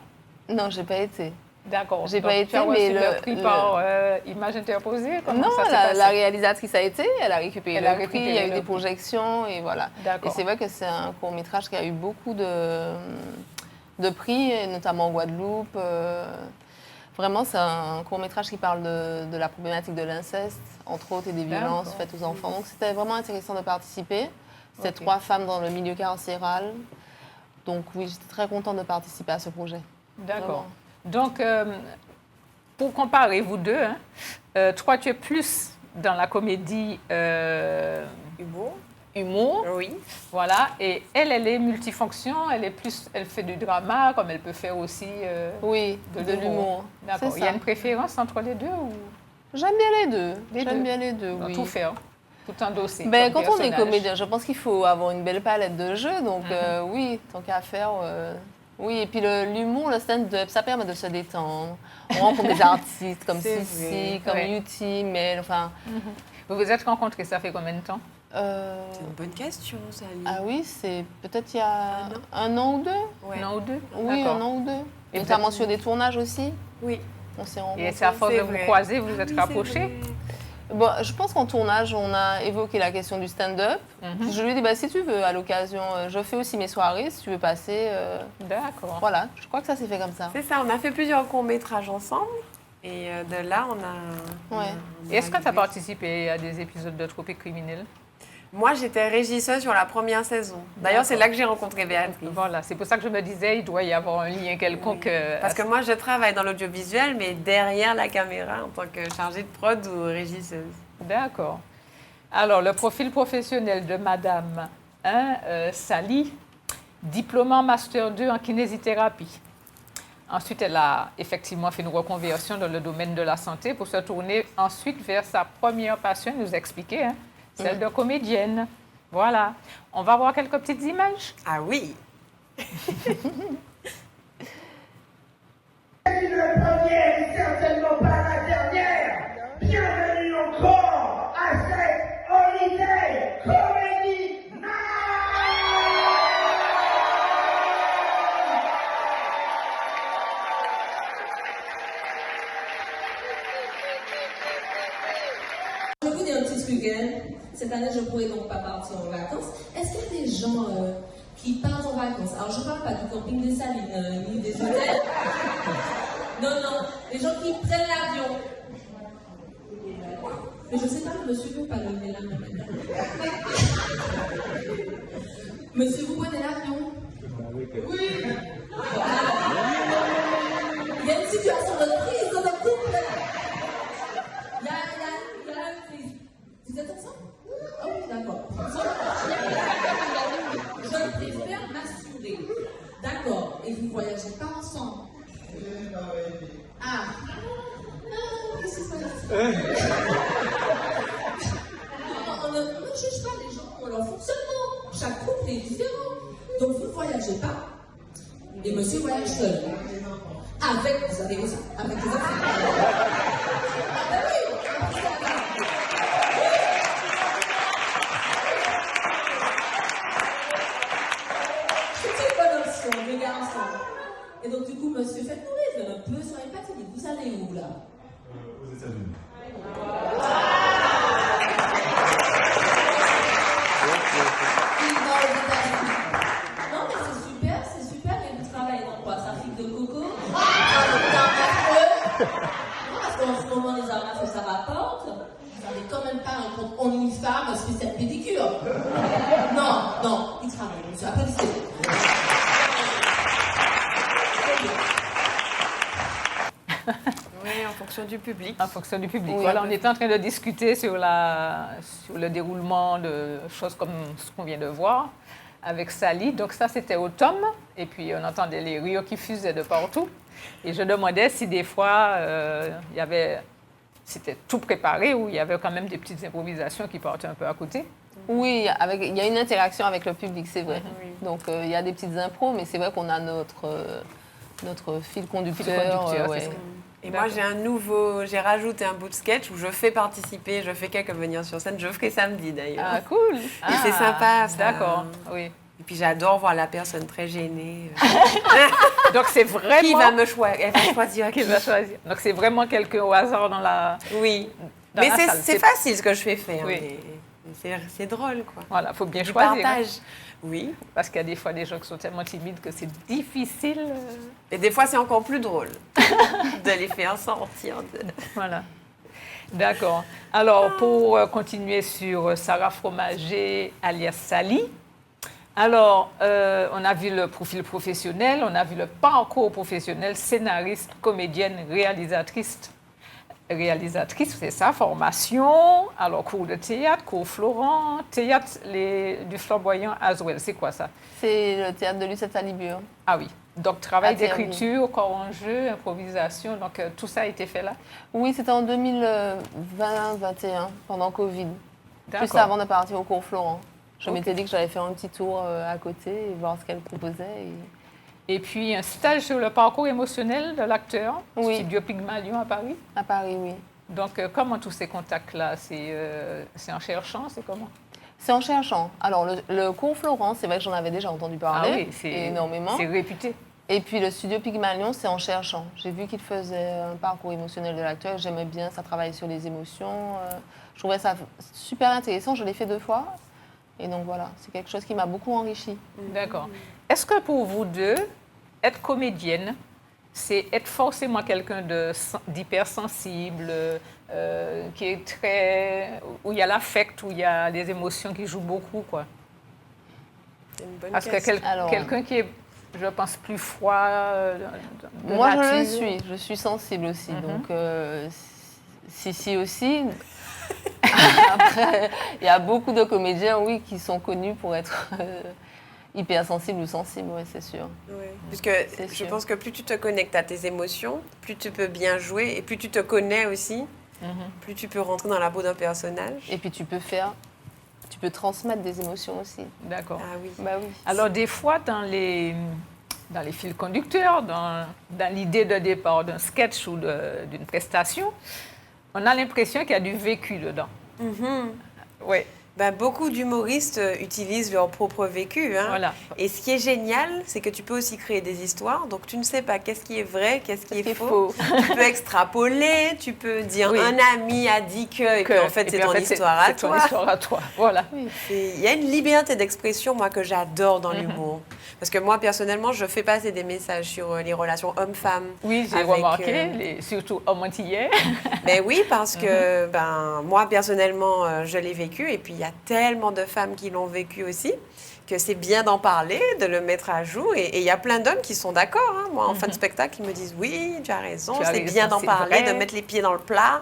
Non, j'ai pas été.
D'accord.
J'ai pas été,
mais le prix par image interposée.
Non, la réalisatrice a été, elle a récupéré le prix, il y a eu des projections et voilà. Et c'est vrai que c'est un court-métrage qui a eu beaucoup de prix, notamment en Guadeloupe. Vraiment, c'est un court-métrage qui parle de la problématique de l'inceste, entre autres, et des violences faites aux enfants. Donc c'était vraiment intéressant de participer. C'était 3 femmes dans le milieu carcéral. Donc oui, j'étais très contente de participer à ce projet.
D'accord. Donc, pour comparer vous deux, hein, toi, tu es plus dans la comédie humour.
Oui.
Voilà. Et elle est multifonction. Elle fait du drama, comme elle peut faire aussi de l'humour. D'accord. Il y a une préférence entre les deux ou...
J'aime bien les deux. J'aime bien les deux, oui.
Tout faire. Tout endosser.
Ben, quand on est comédien, je pense qu'il faut avoir une belle palette de jeux. Donc, oui, tant qu'à faire... Oui, et puis l'humour, le stand-up, ça permet de se détendre. On rencontre des artistes comme Sissi, comme Yuti, Mel, enfin...
Vous vous êtes rencontrés, ça fait combien de temps?
C'est une bonne question, ça.
Ah oui, c'est peut-être il y a un an ou deux.
Ouais. Un an ou deux?
Oui, un an ou deux. Et notamment sur des tournages aussi.
Oui.
On s'est rencontrés.
Et c'est à force de vous croiser, vous êtes rapprochés?
Bon, je pense qu'en tournage, on a évoqué la question du stand-up. Je lui ai dit, si tu veux, à l'occasion, je fais aussi mes soirées, si tu veux passer.
D'accord.
Voilà, je crois que ça s'est fait comme ça.
C'est ça, on a fait plusieurs courts-métrages ensemble. Et de là, on a...
Est-ce que tu as participé à des épisodes de Tropique Criminel?
Moi, j'étais régisseuse sur la première saison. D'ailleurs, c'est là que j'ai rencontré Béatrice.
Voilà, c'est pour ça que je me disais, il doit y avoir un lien quelconque.
Parce que moi, je travaille dans l'audiovisuel, mais derrière la caméra, en tant que chargée de prod ou régisseuse.
D'accord. Alors, le profil professionnel de Madame Sally, diplômée en Master 2 en kinésithérapie. Ensuite, elle a effectivement fait une reconversion dans le domaine de la santé pour se tourner ensuite vers sa première passion, nous expliquer, celle de comédienne. Voilà. On va voir quelques petites images.
Ah oui.
La première et certainement pas la dernière. Bienvenue encore à cette Holiday Comedy Night.
Je vais vous dire un petit truc. Cette année, je ne pourrais donc pas partir en vacances. Est-ce qu'il y a des gens qui partent en vacances? Alors, je ne parle pas du camping des Salines, ni des hôtels. Non, les gens qui prennent l'avion. Mais je ne sais pas, monsieur ne veut pas lever la main. Monsieur, vous prenez l'avion? Oui. Il y a une situation de crise dans notre couple. Il y a une crise. Vous êtes ensemble? Ah oui, d'accord. Je préfère m'assurer. D'accord. Et vous ne voyagez pas ensemble? Ah. Qu'est-ce qui se passe? On ne juge pas les gens pour leur fonctionnement. Chaque couple est différent. Donc vous ne voyagez pas. Et monsieur voyage seul. Avec, vous avez raison, avec les enfants. C'est une bonne option, les garçons. où là?
Aux États-Unis.
Il va aux États-Unis. Non, mais c'est super, et vous travaillez dans quoi? Ça figue de coco? Dans un feu? Non, parce qu'en ce moment, les armes à feu, ça rapporte. Vous n'avez quand même pas un compte OnlyFans spécial pédicure. Non, il travaille, monsieur. Applaudissez.
Oui, en fonction du public.
En fonction du public.
Oui,
Voilà, on était en train de discuter sur le déroulement de choses comme ce qu'on vient de voir avec Sally. Donc ça, c'était au tome. Et puis, on entendait les rires qui fusaient de partout. Et je demandais si des fois, c'était tout préparé ou il y avait quand même des petites improvisations qui partaient un peu à côté.
Oui, il y a une interaction avec le public, c'est vrai. Donc, il y a des petites impros, mais c'est vrai qu'on a notre fil conducteur.
C'est ça.
Et moi, j'ai rajouté un bout de sketch où je fais participer, je fais quelqu'un venir sur scène. Je ferai samedi d'ailleurs.
Ah, cool.
Et c'est sympa, ça.
D'accord, oui.
Et puis j'adore voir la personne très gênée.
Donc c'est vraiment...
Qui va me choisir? Elle va choisir
qui va choisir. Donc c'est vraiment quelqu'un au hasard dans la...
Oui.
Dans
Mais
la salle.
c'est facile ce que je fais faire.
Oui.
Mais c'est drôle, quoi.
Voilà, il faut bien
Du
choisir.
partage. Oui.
Parce qu'il y a des fois des gens qui sont tellement timides que c'est difficile.
Et des fois, c'est encore plus drôle de les faire sortir.
Voilà. D'accord. Alors, pour continuer sur Sarah Fromager, alias Sally, alors, on a vu le profil professionnel, on a vu le parcours professionnel, scénariste, comédienne, réalisatrice, c'est ça, formation, alors cours de théâtre, cours Florent, théâtre du flamboyant Aswell, c'est quoi ça?
C'est le théâtre de Lucette Salibur.
Ah oui, donc travail
À Thierry.
d'écriture, corps en jeu, improvisation, donc tout ça a été fait là?
Oui, c'était en 2020-21, pendant Covid.
D'accord.
Juste avant de partir au cours Florent. Je
Ok.
m'étais dit que j'allais faire un petit tour à côté et voir ce qu'elle proposait.
Et puis un stage sur le parcours émotionnel de l'acteur,
Oui.
Studio Pygmalion à Paris.
À Paris, oui.
Donc, comment tous ces contacts-là? C'est en cherchant, c'est comment?
C'est en cherchant. Alors, le cours Florent, c'est vrai que j'en avais déjà entendu parler énormément.
C'est réputé.
Et puis, le studio Pygmalion, c'est en cherchant. J'ai vu qu'il faisait un parcours émotionnel de l'acteur. J'aimais bien, ça travaillait sur les émotions. Je trouvais ça super intéressant. Je l'ai fait 2 fois. Et donc, voilà, c'est quelque chose qui m'a beaucoup enrichi.
D'accord. Est-ce que pour vous deux, être comédienne, c'est être forcément quelqu'un d'hypersensible, qui est où il y a l'affect, où il y a des émotions qui jouent beaucoup, quoi?
C'est une bonne
Parce que
question.
quelqu'un qui est, je pense, plus froid de
Moi,
nature.
je le suis. Je suis sensible aussi. Donc, si aussi. Après, il y a beaucoup de comédiens, oui, qui sont connus pour être hypersensibles ou sensibles, oui, c'est sûr.
Oui. Parce que je
sûr.
pense que plus tu te connectes à tes émotions, plus tu peux bien jouer et plus tu te connais aussi, plus tu peux rentrer dans la peau d'un personnage.
Et puis, tu peux transmettre des émotions aussi.
D'accord.
Ah oui.
Bah oui.
Alors, des fois, dans les fils conducteurs, dans l'idée de départ d'un sketch ou d'une prestation, on a l'impression qu'il y a du vécu dedans. Oui,
Ben, beaucoup d'humoristes utilisent leur propre vécu. Hein.
voilà.
Et ce qui est génial, c'est que tu peux aussi créer des histoires. Donc, tu ne sais pas qu'est-ce qui est vrai, qu'est-ce qui est faux. Tu peux extrapoler, tu peux dire
Oui.
un ami a dit que, et puis en fait, c'est ton histoire à
C'est ton
toi.
histoire à toi, voilà.
Il y a une liberté d'expression, moi, que j'adore dans l'humour. Parce que moi, personnellement, je fais passer des messages sur les relations hommes-femmes.
Oui, j'ai
avec,
remarqué, surtout hommes antillais.
Ben oui, parce que moi, personnellement, je l'ai vécu. Et puis, il y a tellement de femmes qui l'ont vécu aussi que c'est bien d'en parler, de le mettre à jour. Et il y a plein d'hommes qui sont d'accord. Hein. Moi, en fin de spectacle, ils me disent « Oui, tu as raison, c'est bien d'en parler, de mettre les pieds dans le plat. »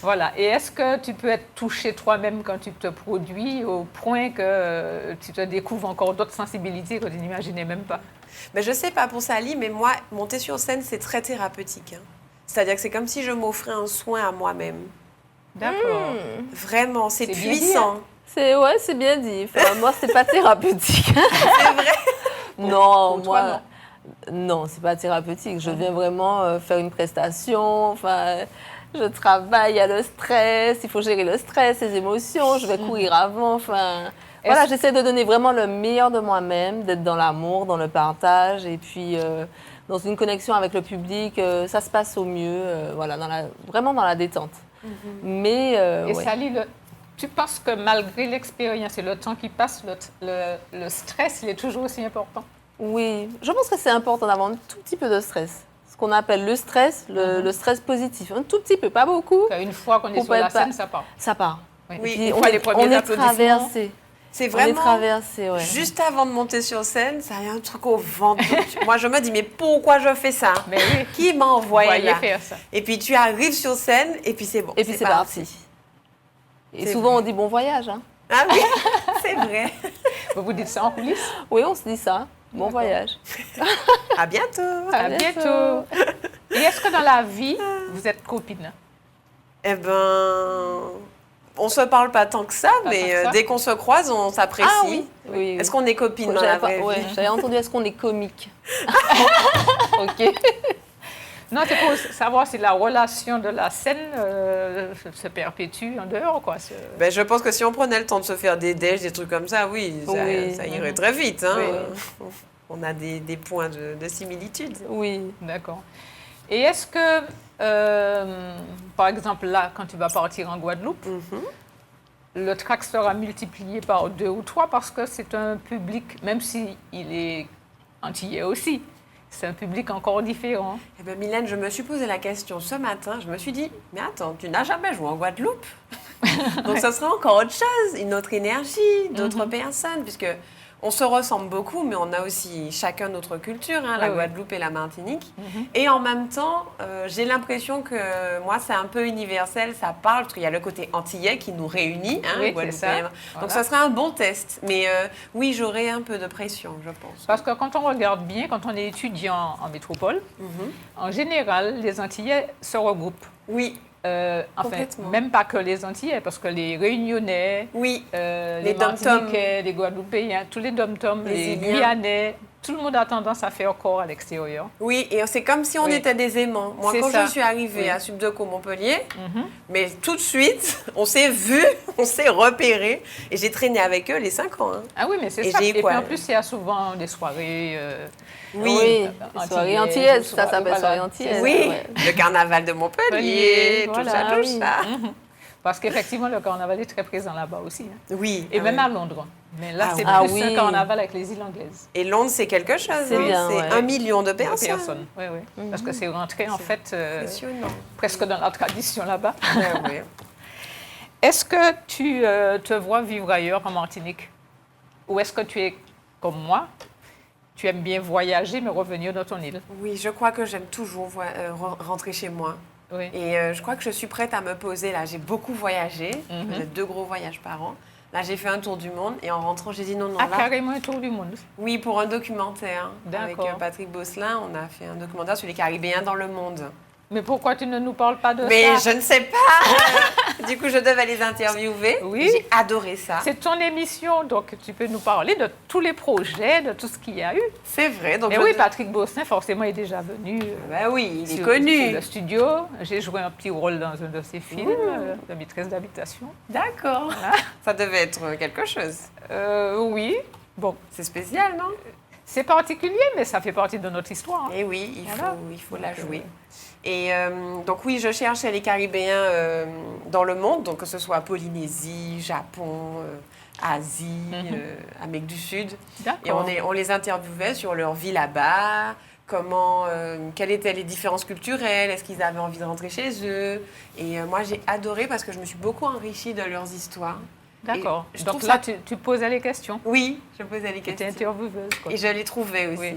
Voilà. Et est-ce que tu peux être touché toi-même quand tu te produis au point que tu te découvres encore d'autres sensibilités que tu n'imaginais même pas?
Mais je sais pas pour Sally, mais moi, monter sur scène, c'est très thérapeutique. Hein. C'est-à-dire que c'est comme si je m'offrais un soin à moi-même.
D'accord.
Vraiment, c'est
C'est bien
puissant.
C'est bien dit. Enfin, moi, c'est pas thérapeutique.
C'est vrai.
Non,
pour toi,
moi. Non, c'est pas thérapeutique. Je viens vraiment faire une prestation. Enfin, je travaille, il y a le stress, il faut gérer le stress, les émotions, je vais courir avant. Enfin, voilà, j'essaie de donner vraiment le meilleur de moi-même, d'être dans l'amour, dans le partage. Et puis, dans une connexion avec le public, ça se passe au mieux, voilà, vraiment dans la détente. Mais,
Et
ouais.
Sally, tu penses que malgré l'expérience et le temps qui passe, le stress, il est toujours aussi important?
Oui, je pense que c'est important d'avoir un tout petit peu de stress. Ce qu'on appelle le stress, le stress positif. Un tout petit peu, pas beaucoup.
Une fois qu'on est sur la scène, ça part.
Ça part.
Oui.
Oui,
Puis
une
on
fois
est,
les premiers
on est
applaudissements.
traversé.
C'est
On est
vraiment
traversé, ouais.
juste avant de monter sur scène, ça y a un truc au ventre. Moi, je me dis, mais pourquoi je fais ça?
Mais oui.
Qui m'a envoyé
Voyez
là?
faire ça.
Et puis tu arrives sur scène et puis c'est bon.
Et puis c'est parti. Et
C'est
souvent
vrai.
on dit bon voyage. Hein.
Ah oui, c'est vrai.
Vous dites ça en coulisses?
Oui, on se dit ça. Bon voyage.
À bientôt.
À bientôt. Et est-ce que dans la vie, vous êtes copines?
Eh ben, on se parle pas tant que ça,
Pas
mais
tant que ça.
dès qu'on se croise, on s'apprécie.
Ah oui. Oui.
Est-ce qu'on est copines dans la vraie vie?
J'avais entendu est-ce qu'on est comique. Ok.
Non, c'est pour savoir si la relation de la scène se perpétue en dehors, quoi.
Ben, je pense que si on prenait le temps de se faire des déj, des trucs comme ça, oui,
Oui.
ça irait très vite. Hein.
Oui.
On a des points de similitude.
Oui.
D'accord. Et est-ce que, par exemple, là, quand tu vas partir en Guadeloupe, le track sera multiplié par 2 ou 3 parce que c'est un public, même s'il est antillais aussi, c'est un public encore différent.
Eh ben, Mylène, je me suis posé la question ce matin. Je me suis dit, mais attends, tu n'as jamais joué en Guadeloupe. Donc, ce sera encore autre chose, une autre énergie, d'autres personnes, puisque on se ressemble beaucoup, mais on a aussi chacun notre culture, hein, la
Oui, oui.
Guadeloupe et la Martinique. Et en même temps, j'ai l'impression que moi, c'est un peu universel, ça parle, parce qu'il y a le côté antillais qui nous réunit, hein,
Oui, c'est
Guadeloupéens.
ça.
Donc,
Voilà.
ça sera un bon test. Mais oui, j'aurai un peu de pression, je pense.
Parce que quand on regarde bien, quand on est étudiant en métropole, en général, les Antillais se regroupent.
Oui,
Enfin,
Complètement.
même pas que les Antillais, parce que les Réunionnais,
oui.
les
Les dom-toms.
Martiniquais, les Guadeloupéens, tous les dom-toms,
Les
les
Iliens.
Guyanais, tout le monde a tendance à faire corps à l'extérieur.
Oui, et c'est comme si on
Oui.
était des aimants. Moi,
C'est
quand
ça.
je suis arrivée
Oui.
à Subdeco Montpellier, mais tout de suite, on s'est vus, on s'est repérés, et j'ai traîné avec eux les 5 ans. Hein.
Ah oui, mais c'est
Et
ça.
j'ai
Et puis
quoi
en plus, il y a souvent des soirées.
Oui,
soirée
antillaises,
antillaise, ça
soirées-
s'appelle
voilà.
soirée antillaise.
Oui,
Ouais.
le carnaval de Montpellier, tout
Voilà,
ça, tout
oui.
ça.
Parce qu'effectivement, le carnaval est très présent là-bas aussi. Hein.
Oui.
Et
ah
même
oui.
à Londres. Mais là,
Ah
c'est
oui.
Ah
plus
oui.
un carnaval avec les îles anglaises.
Et Londres, c'est quelque chose.
C'est
hein.
bien,
C'est
ouais.
1 million de
De
personnes.
Oui, oui. Parce que c'est rentré, en fait,
Impressionnant.
presque dans la tradition là-bas.
Ouais, ouais.
Est-ce que tu te vois vivre ailleurs en Martinique? Ou est-ce que tu es comme moi? Tu aimes bien voyager, mais revenir dans ton île?
Oui, je crois que j'aime toujours rentrer chez moi.
Oui.
Et je crois que je suis prête à me poser là. J'ai beaucoup voyagé. J'ai 2 gros voyages par an. Là, j'ai fait un tour du monde et en rentrant, j'ai dit non, non,
Ah,
là.
carrément un tour du monde.
Oui, pour un documentaire. Avec
D'accord.
Patrick Bosselin, on a fait un documentaire sur les Caribéens dans le monde.
Mais pourquoi tu ne nous parles pas de
Mais
ça?
je ne sais pas. Du coup, je devais les interviewer.
Oui.
J'ai adoré ça.
C'est ton émission, donc tu peux nous parler de tous les projets, de tout ce qu'il y a eu.
C'est vrai. Donc
Mais
je
oui,
dev-
Patrick Bosselin, forcément, est déjà venu
Ben oui, il est
sur
connu.
le studio. J'ai joué un petit rôle dans un de ses films, de maîtresse d'habitation.
D'accord. Ça devait être quelque chose.
Oui, bon,
C'est spécial, non?
c'est particulier, mais ça fait partie de notre histoire.
Eh oui,
Voilà.
il faut la jouer. Et donc oui, je cherchais les Caribéens dans le monde, donc que ce soit Polynésie, Japon, Asie, Amérique du Sud. Et
D'accord.
on les interviewait sur leur vie là-bas, quelles étaient les différences culturelles, est-ce qu'ils avaient envie de rentrer chez eux. Et moi, j'ai adoré parce que je me suis beaucoup enrichie de leurs histoires.
D'accord.
Et je
Donc
trouve
là,
ça-
tu posais les questions.
Oui, je posais les
Tu étais
questions.
intervieweuse, quoi.
Et je les trouvais aussi.
Oui.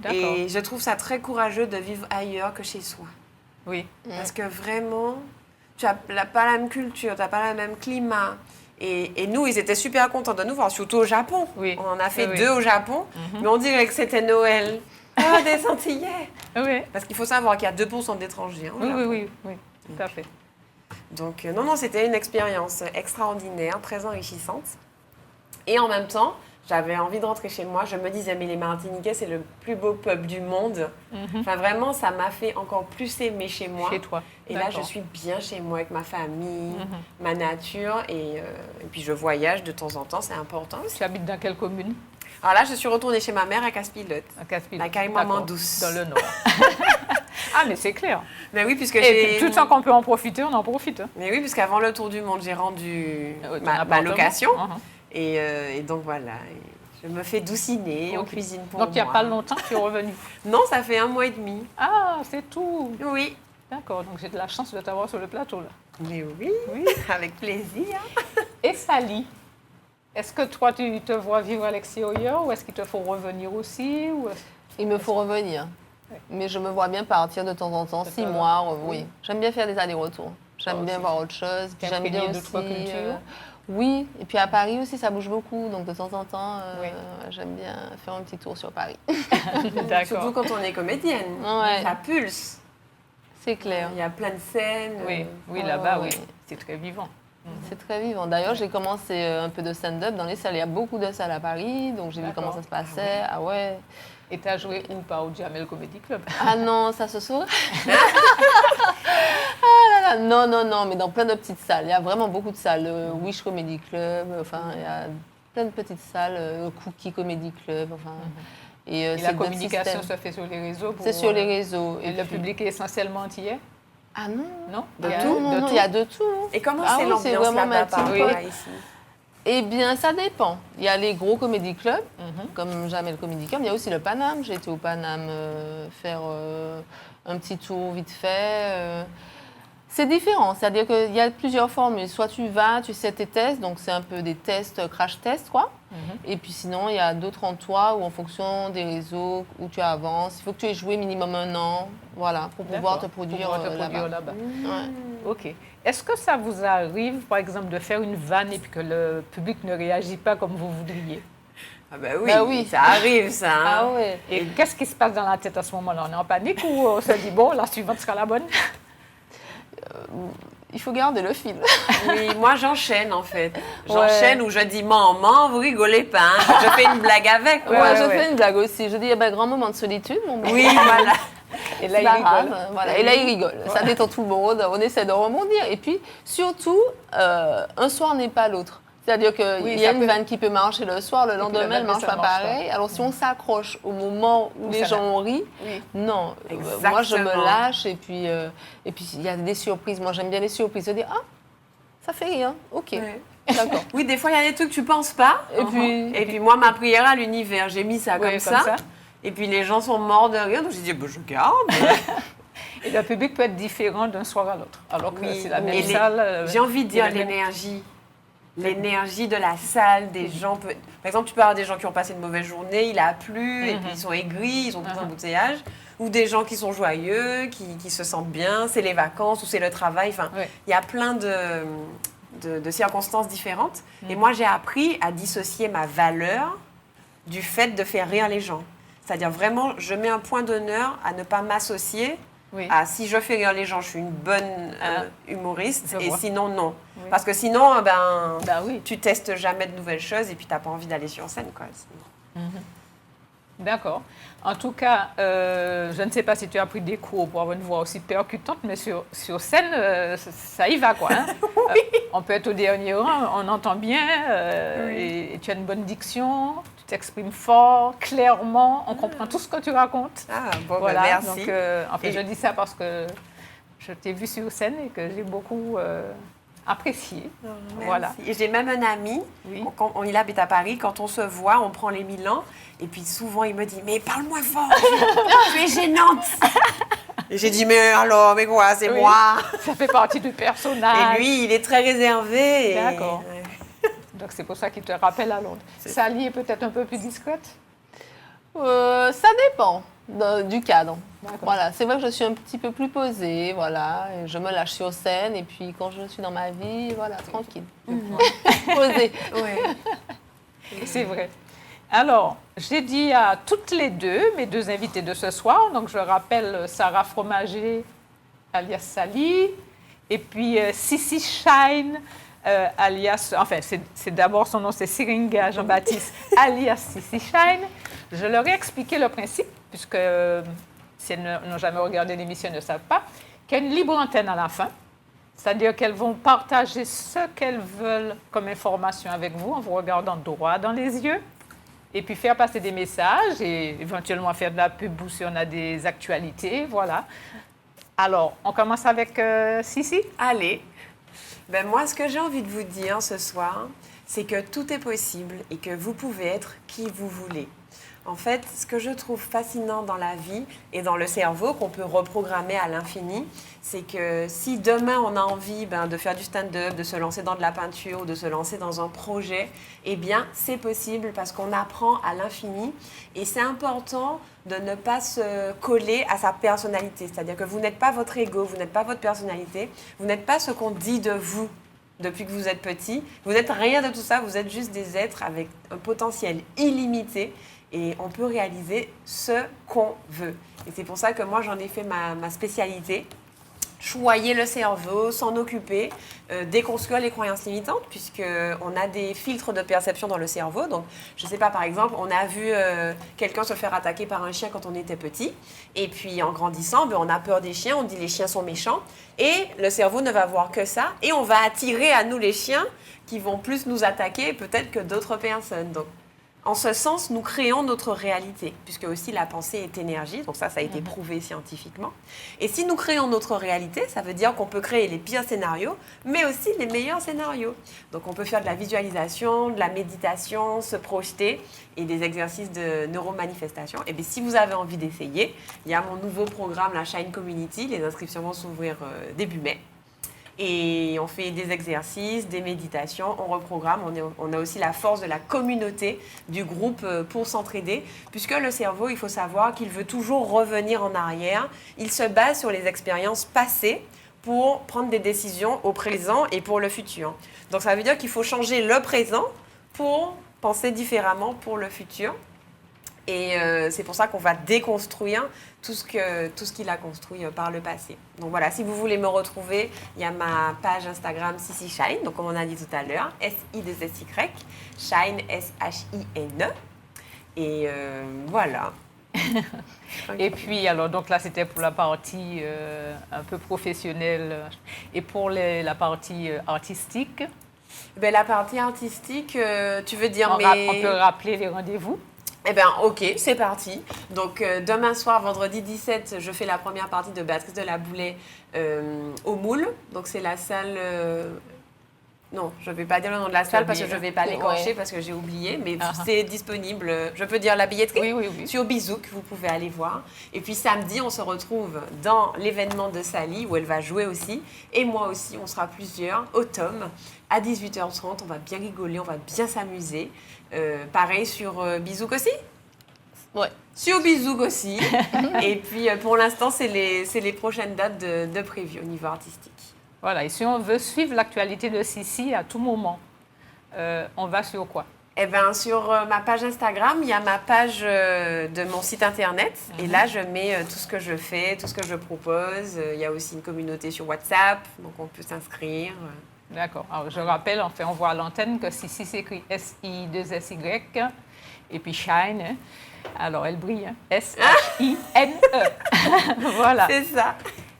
D'accord.
Et je trouve ça très courageux de vivre ailleurs que chez soi.
Oui.
Parce que vraiment, tu n'as pas la même culture, tu n'as pas le même climat. Et nous, ils étaient super contents de nous voir, surtout au Japon.
Oui.
On en a fait
Oui, oui.
2 au Japon, mais on dirait que c'était Noël. Ah, des Antillais.
Oui,
Parce qu'il faut savoir qu'il y a 2% d'étrangers. Hein, au
oui,
Japon.
oui, tout à fait.
Donc, non, c'était une expérience extraordinaire, très enrichissante. Et en même temps, j'avais envie de rentrer chez moi. Je me disais, mais les Martiniquais, c'est le plus beau peuple du monde. Enfin, vraiment, ça m'a fait encore plus aimer chez moi.
Chez toi.
Et là, je
D'accord.
suis bien chez moi avec ma famille, ma nature. Et puis, je voyage de temps en temps, c'est important aussi.
Tu habites dans quelle commune?
Alors là, je suis retournée chez ma mère à Casse-Pilote.
À Casse-Pilote.
La caille maman
D'accord.
douce.
Dans le Nord. Ah, mais c'est clair.
Mais oui, puisque
Et
j'ai...
puis, tout le temps qu'on peut en profiter, on en profite.
Mais oui, puisqu'avant le tour du monde, j'ai rendu
Ton
ma
appartement.
location.
Uh-huh.
Et donc voilà, et je me fais douciner, on
Ok.
cuisine pour
Donc, il n'y a
moi.
pas longtemps que tu es revenu.
Non, ça fait 1 mois et demi.
Ah, c'est tout.
Oui.
D'accord, donc j'ai de la chance de t'avoir sur le plateau, là.
Mais oui, avec plaisir.
Et Sally, est-ce que toi, tu te vois vivre à l'extérieur ou est-ce qu'il te faut revenir aussi ou...
Il me faut revenir. Mais je me vois bien partir de temps en temps,
C'est
6
ça.
mois, oui. J'aime bien faire des allers-retours. J'aime
Ah,
bien
aussi.
voir autre chose. Puis j'aime bien
T'imprégner
aussi...
d'autres cultures.
oui, et puis à Paris aussi, ça bouge beaucoup. Donc de temps en temps,
Oui.
j'aime bien faire un petit tour sur Paris.
Surtout
D'accord.
quand on est comédienne.
Ouais.
Ça pulse.
C'est clair.
Il y a plein de scènes.
Oui, oui,
Ouais,
là-bas,
ouais.
oui. C'est très vivant.
C'est très vivant. D'ailleurs, j'ai commencé un peu de stand-up dans les salles. Il y a beaucoup de salles à Paris, donc j'ai vu
D'accord.
comment ça se passait. Ah ouais.
Et tu as joué où? Pas au Jamel Comedy Club?
Ah non, ça se saurait. Ah là là, non, non, non, mais dans plein de petites salles. Il y a vraiment beaucoup de salles. Wish Comedy Club, enfin, il y a plein de petites salles. Cookie Comedy Club, enfin. Et,
Et
c'est
la
notre
communication
système.
se fait sur les réseaux?
C'est sur les réseaux.
Et le
puis-
public est essentiellement antillais?
Ah non.
Non?
De
Il y a
tout?
Non, non, il y a de tout.
Et comment
Ah
c'est
oui, c'est
l'ambiance
vraiment
là-bas
ma
par
team
rapport
pot.
à ici?
Eh bien, ça dépend. Il y a les gros comédie clubs,
Mhm.
comme Jamel Comedy Club. Il y a aussi le Paname. J'ai été au Paname faire un petit tour vite fait. C'est différent, c'est-à-dire qu'il y a plusieurs formules. Soit tu vas, tu sais tes tests, donc c'est un peu des tests, crash tests, quoi. Et puis sinon, il y a d'autres en toi où en fonction des réseaux où tu avances, il faut que tu aies joué minimum 1 an, voilà, pour pouvoir te
D'accord.
produire,
Pour pouvoir te produire
là-bas.
là-bas.
Ouais.
OK. Est-ce que ça vous arrive, par exemple, de faire une vanne et puis que le public ne réagit pas comme vous voudriez?
Ah bah oui,
Bah oui.
ça arrive ça. hein.
Ah ouais.
Et qu'est-ce qui se passe dans la tête à ce moment-là? On est en panique ou on se dit, bon, la suivante sera la bonne?
Il faut garder le fil.
Oui, moi j'enchaîne en fait. J'enchaîne ou je dis maman, vous rigolez pas. hein. Je fais une blague avec.
Ouais,
Moi,
ouais,
je
ouais.
fais une blague aussi. Je dis, eh ben, grand moment de solitude, mon
Oui, voilà.
Et
C'est
là,
pas
il
grave,
rigole.
voilà. Et là, il rigole. Ça détend tout le monde. On essaie de rebondir. Et puis, surtout, un soir n'est pas l'autre. C'est-à-dire qu'il
Oui,
y a
ça
une
peut-
vanne qui peut marcher le soir, le
puis le
lendemain, elle ne
lendemain,
marche
ça
pas
marche
pareil. Alors, si on s'accroche au moment où les
ça
gens ont ri,
Oui.
non. Moi, je me
Exactement.
lâche. Et puis, il y a des surprises. Moi, j'aime bien les surprises. Je dis, ah, ça fait rire. OK.
Ouais.
D'accord.
Oui, des fois il y a des trucs que tu penses pas.
Et
Et puis moi, ma prière à l'univers, j'ai mis ça
Oui,
comme ça. Et puis les gens sont morts de rire, donc j'ai dit, bah, je garde.
Et le public peut être différent d'un soir à l'autre. Alors que
Oui.
c'est la même
Et
salle.
J'ai envie de
il y a
dire
la même-
l'énergie. L'énergie de la salle, des gens. Par exemple, tu peux avoir des gens qui ont passé une mauvaise journée, il a plu, et puis ils sont aigris, ils ont pris un embouteillage. Ou des gens qui sont joyeux, qui se sentent bien, c'est les vacances ou c'est le travail. Enfin,
Ouais.
il y a plein de circonstances différentes. Et moi, j'ai appris à dissocier ma valeur du fait de faire rire les gens. C'est-à-dire vraiment, je mets un point d'honneur à ne pas m'associer
Oui.
à si je fais rire les gens, je suis une bonne humoriste,
Je
et
vois.
sinon, non.
Oui.
Parce que sinon, ben,
Bah oui.
tu testes jamais de nouvelles choses et puis tu n'as pas envie d'aller sur scène. Quoi.
D'accord. En tout cas, je ne sais pas si tu as pris des cours pour avoir une voix aussi percutante, mais sur scène, ça y va, quoi. Hein? On peut être au dernier rang, on entend bien, et tu as une bonne diction, tu t'exprimes fort, clairement, on comprend tout ce que tu racontes.
Ah, bon,
Voilà.
ben, merci.
Donc, en fait,
Et-
je dis ça parce que je t'ai vu sur scène et que j'ai beaucoup apprécié.
Merci.
Voilà.
Et j'ai même un ami,
Oui.
il habite à Paris, quand on se voit, on prend les 1000 ans, et puis souvent il me dit, mais parle-moi fort, tu es gênante. Et j'ai dit, mais alors, mais quoi, c'est
Oui.
moi.
Ça fait partie du personnage.
Et lui, il est très réservé. et-
D'accord.
Ouais.
Donc, c'est pour ça qu'il te rappelle à Londres. Sally est peut-être un peu plus discrète.
Ça dépend du cadre.
D'accord.
Voilà, c'est vrai que je suis un petit peu plus posée, voilà, et je me lâche sur scène et puis quand je suis dans ma vie, voilà, tranquille, posée.
Ouais.
C'est vrai. Alors, j'ai dit à toutes les deux, mes deux invités de ce soir, donc je rappelle Sarah Fromager, alias Sally, et puis Sissi Shine, alias, enfin, c'est d'abord son nom, c'est Siringa Jean-Baptiste, alias Sissi Shine. Je leur ai expliqué le principe, puisque si elles n'ont jamais regardé l'émission, elles ne savent pas, qu'il y a une libre antenne à la fin. C'est-à-dire qu'elles vont partager ce qu'elles veulent comme information avec vous en vous regardant droit dans les yeux. et puis faire passer des messages et éventuellement faire de la pub ou si on a des actualités, voilà. Alors, on commence avec Sissi.
Allez, ben moi, ce que j'ai envie de vous dire ce soir, c'est que tout est possible et que vous pouvez être qui vous voulez. En fait, ce que je trouve fascinant dans la vie et dans le cerveau, qu'on peut reprogrammer à l'infini, c'est que si demain on a envie de faire du stand-up, de se lancer dans de la peinture ou de se lancer dans un projet, eh bien, c'est possible parce qu'on apprend à l'infini. Et c'est important de ne pas se coller à sa personnalité. C'est-à-dire que vous n'êtes pas votre ego, vous n'êtes pas votre personnalité, vous n'êtes pas ce qu'on dit de vous depuis que vous êtes petit. Vous n'êtes rien de tout ça, vous êtes juste des êtres avec un potentiel illimité. Et on peut réaliser ce qu'on veut. Et c'est pour ça que moi, j'en ai fait ma spécialité. Choyer le cerveau, s'en occuper, déconstruire les croyances limitantes, puisqu'on a des filtres de perception dans le cerveau. Donc, je ne sais pas, par exemple, on a vu quelqu'un se faire attaquer par un chien quand on était petit. Et puis, en grandissant, on a peur des chiens, on dit les chiens sont méchants. Et le cerveau ne va voir que ça. Et on va attirer à nous les chiens qui vont plus nous attaquer peut-être que d'autres personnes. Donc, en ce sens, nous créons notre réalité, puisque aussi la pensée est énergie, donc ça a été prouvé scientifiquement. Et si nous créons notre réalité, ça veut dire qu'on peut créer les pires scénarios, mais aussi les meilleurs scénarios. Donc on peut faire de la visualisation, de la méditation, se projeter et des exercices de neuromanifestation. Et bien si vous avez envie d'essayer, il y a mon nouveau programme, la Shine Community, les inscriptions vont s'ouvrir début mai. Et on fait des exercices, des méditations, on reprogramme. On a aussi la force de la communauté, du groupe pour s'entraider. Puisque le cerveau, il faut savoir qu'il veut toujours revenir en arrière. Il se base sur les expériences passées pour prendre des décisions au présent et pour le futur. Donc ça veut dire qu'il faut changer le présent pour penser différemment pour le futur. Et c'est pour ça qu'on va déconstruire tout ce qu'il a construit par le passé. Donc voilà, si vous voulez me retrouver, il y a ma page Instagram Sissi Shine, donc comme on a dit tout à l'heure, S-I-2-S-Y, Shine, S-H-I-N-E. Et voilà.
Et puis, alors, donc là, c'était pour la partie un peu professionnelle. Et pour la partie artistique?
Ben, la partie artistique, tu veux dire...
On peut rappeler les rendez-vous?
Eh bien, ok, c'est parti. Donc, demain soir, vendredi 17, je fais la première partie de Béatrice de la Boulay au Moule. Donc, c'est la salle... Non, je ne vais pas dire le nom de la salle parce que je ne vais pas l'écorcher parce que j'ai oublié. Mais c'est disponible, je peux dire la billetterie.
Oui.
Sur Bizouk, vous pouvez aller voir. Et puis, samedi, on se retrouve dans l'événement de Sally où elle va jouer aussi. Et moi aussi, on sera plusieurs au Tom. À 18h30, on va bien rigoler, on va bien s'amuser. Pareil sur Bizouk aussi?
Ouais.
Sur Bizouk aussi. Et puis, pour l'instant, c'est les prochaines dates de prévues au niveau artistique.
Voilà, et si on veut suivre l'actualité de Sissi à tout moment, on va sur quoi?
Eh bien, sur ma page Instagram, il y a ma page de mon site internet. Et là, je mets tout ce que je fais, tout ce que je propose. Il y a aussi une communauté sur WhatsApp, donc on peut s'inscrire.
D'accord. Alors, je rappelle, on voit à l'antenne que Sissi s'écrit S-I-2-S-Y et puis Shine. Hein. Alors, elle brille. Hein. S-H-I-N-E. Voilà.
C'est ça.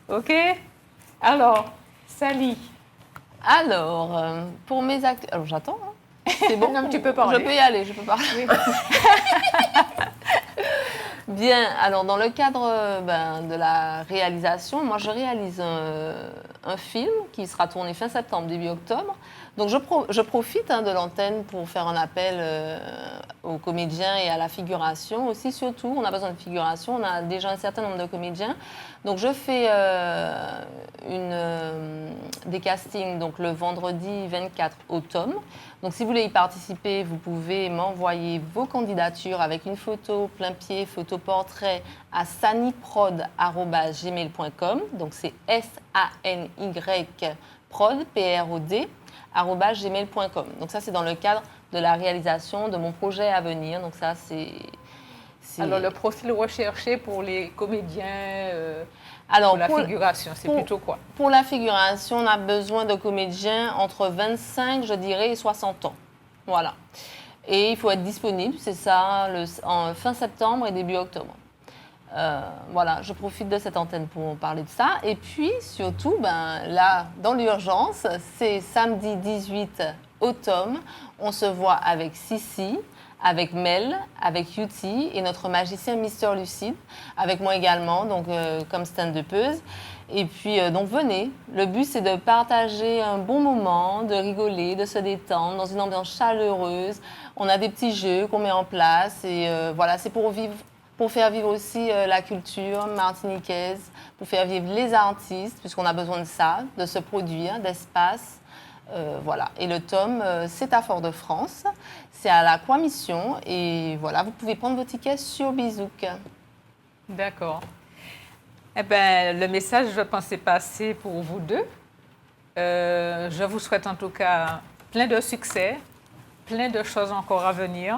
OK. Alors, Sally.
Alors, pour mes actes... Alors, j'attends. Hein. C'est bon.
Non, tu peux parler.
Je peux y aller, je peux parler. Oui. Bien, alors dans le cadre de la réalisation, moi je réalise un film qui sera tourné fin septembre, début octobre. Donc je profite de l'antenne pour faire un appel aux comédiens et à la figuration aussi, surtout. On a besoin de figuration, on a déjà un certain nombre de comédiens. Donc je fais des castings donc, le vendredi 24 octobre. Donc si vous voulez y participer, vous pouvez m'envoyer vos candidatures avec une photo plein pied, photo portrait à sanyprod@gmail.com. Donc c'est SANY prod, P-R-O-D, @gmail.com. Donc ça c'est dans le cadre de la réalisation de mon projet à venir. Donc ça c'est...
Alors le profil recherché pour les comédiens...
Alors,
pour la figuration, c'est plutôt quoi? Pour
la figuration, on a besoin de comédiens entre 25, je dirais, et 60 ans. Voilà. Et il faut être disponible, c'est ça, en fin septembre et début octobre. Voilà, je profite de cette antenne pour parler de ça. Et puis, surtout, là, dans l'urgence, c'est samedi 18 octobre. On se voit avec Sissi avec Mel, avec Yuti et notre magicien Mister Lucide, avec moi également, donc comme stand-upeuse. Et puis, donc venez. Le but, c'est de partager un bon moment, de rigoler, de se détendre dans une ambiance chaleureuse. On a des petits jeux qu'on met en place et voilà, c'est pour faire vivre aussi la culture martiniquaise, pour faire vivre les artistes, puisqu'on a besoin de ça, de se produire, d'espace. Voilà. Et le tome, c'est à Fort-de-France, c'est à la Croix Mission. Et voilà, vous pouvez prendre vos tickets sur Bizouk.
D'accord. Eh bien, le message, je pense, est passé pour vous deux. Je vous souhaite en tout cas plein de succès, plein de choses encore à venir.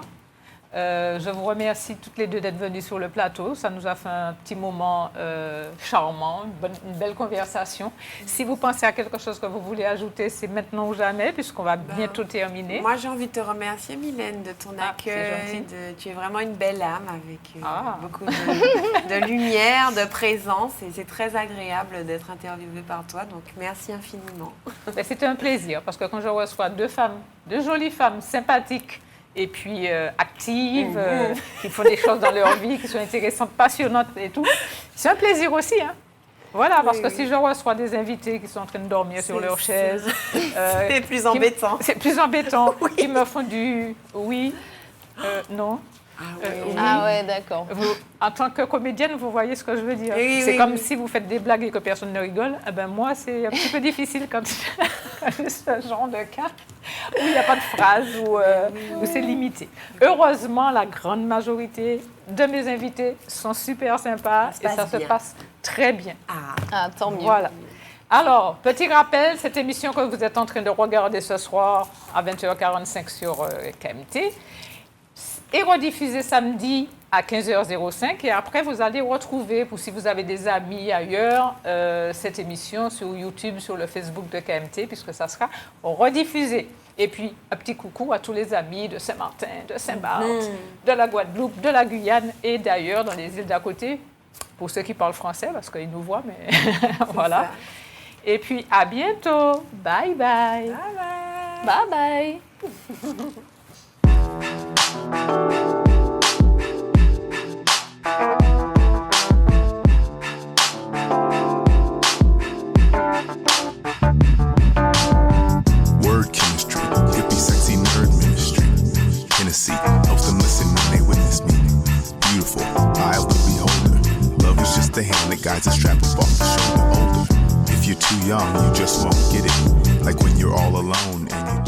Je vous remercie toutes les deux d'être venues sur le plateau. Ça nous a fait un petit moment charmant, une belle conversation. Si vous pensez à quelque chose que vous voulez ajouter, c'est maintenant ou jamais, puisqu'on va bientôt terminer.
Moi, j'ai envie de te remercier, Mylène, de ton accueil. Tu es vraiment une belle âme avec beaucoup de lumière, de présence. Et c'est très agréable d'être interviewée par toi. Donc, merci infiniment.
C'était un plaisir, parce que quand je reçois deux jolies femmes sympathiques, et puis actives, qui font des choses dans leur vie, qui sont intéressantes, passionnantes et tout. C'est un plaisir aussi, hein. Voilà, parce que si je reçois des invités qui sont en train de dormir sur leur chaise...
c'est plus embêtant.
C'est plus embêtant. Ils me font du oui, non.
Oui.
Ah ouais, d'accord.
En tant que comédienne, vous voyez ce que je veux dire. C'est comme si vous faites des blagues et que personne ne rigole. Eh ben moi, c'est un petit peu difficile quand c'est ce genre de cas où il n'y a pas de phrase, où c'est limité. Heureusement, la grande majorité de mes invités sont super sympas et ça se passe très bien.
Ah, tant mieux.
Voilà. Alors, petit rappel, cette émission que vous êtes en train de regarder ce soir à 20h45 sur KMT est rediffusée samedi à 15h05 et après vous allez retrouver, pour si vous avez des amis ailleurs, cette émission sur YouTube, sur le Facebook de KMT, puisque ça sera rediffusé. Et puis, un petit coucou à tous les amis de Saint-Martin, de Saint-Barth, de la Guadeloupe, de la Guyane et d'ailleurs dans les îles d'à côté, pour ceux qui parlent français, parce qu'ils nous voient, mais voilà. Ça. Et puis, à bientôt. Bye bye.
Bye bye. Bye bye.
Word chemistry, hippie, sexy nerd ministry. Hennessy helps them listen when they witness me. Beautiful, eye of the beholder. Love is just the hand that guides a strap up off the shoulder. Older, if you're too young, you just won't get it. Like when you're all alone and you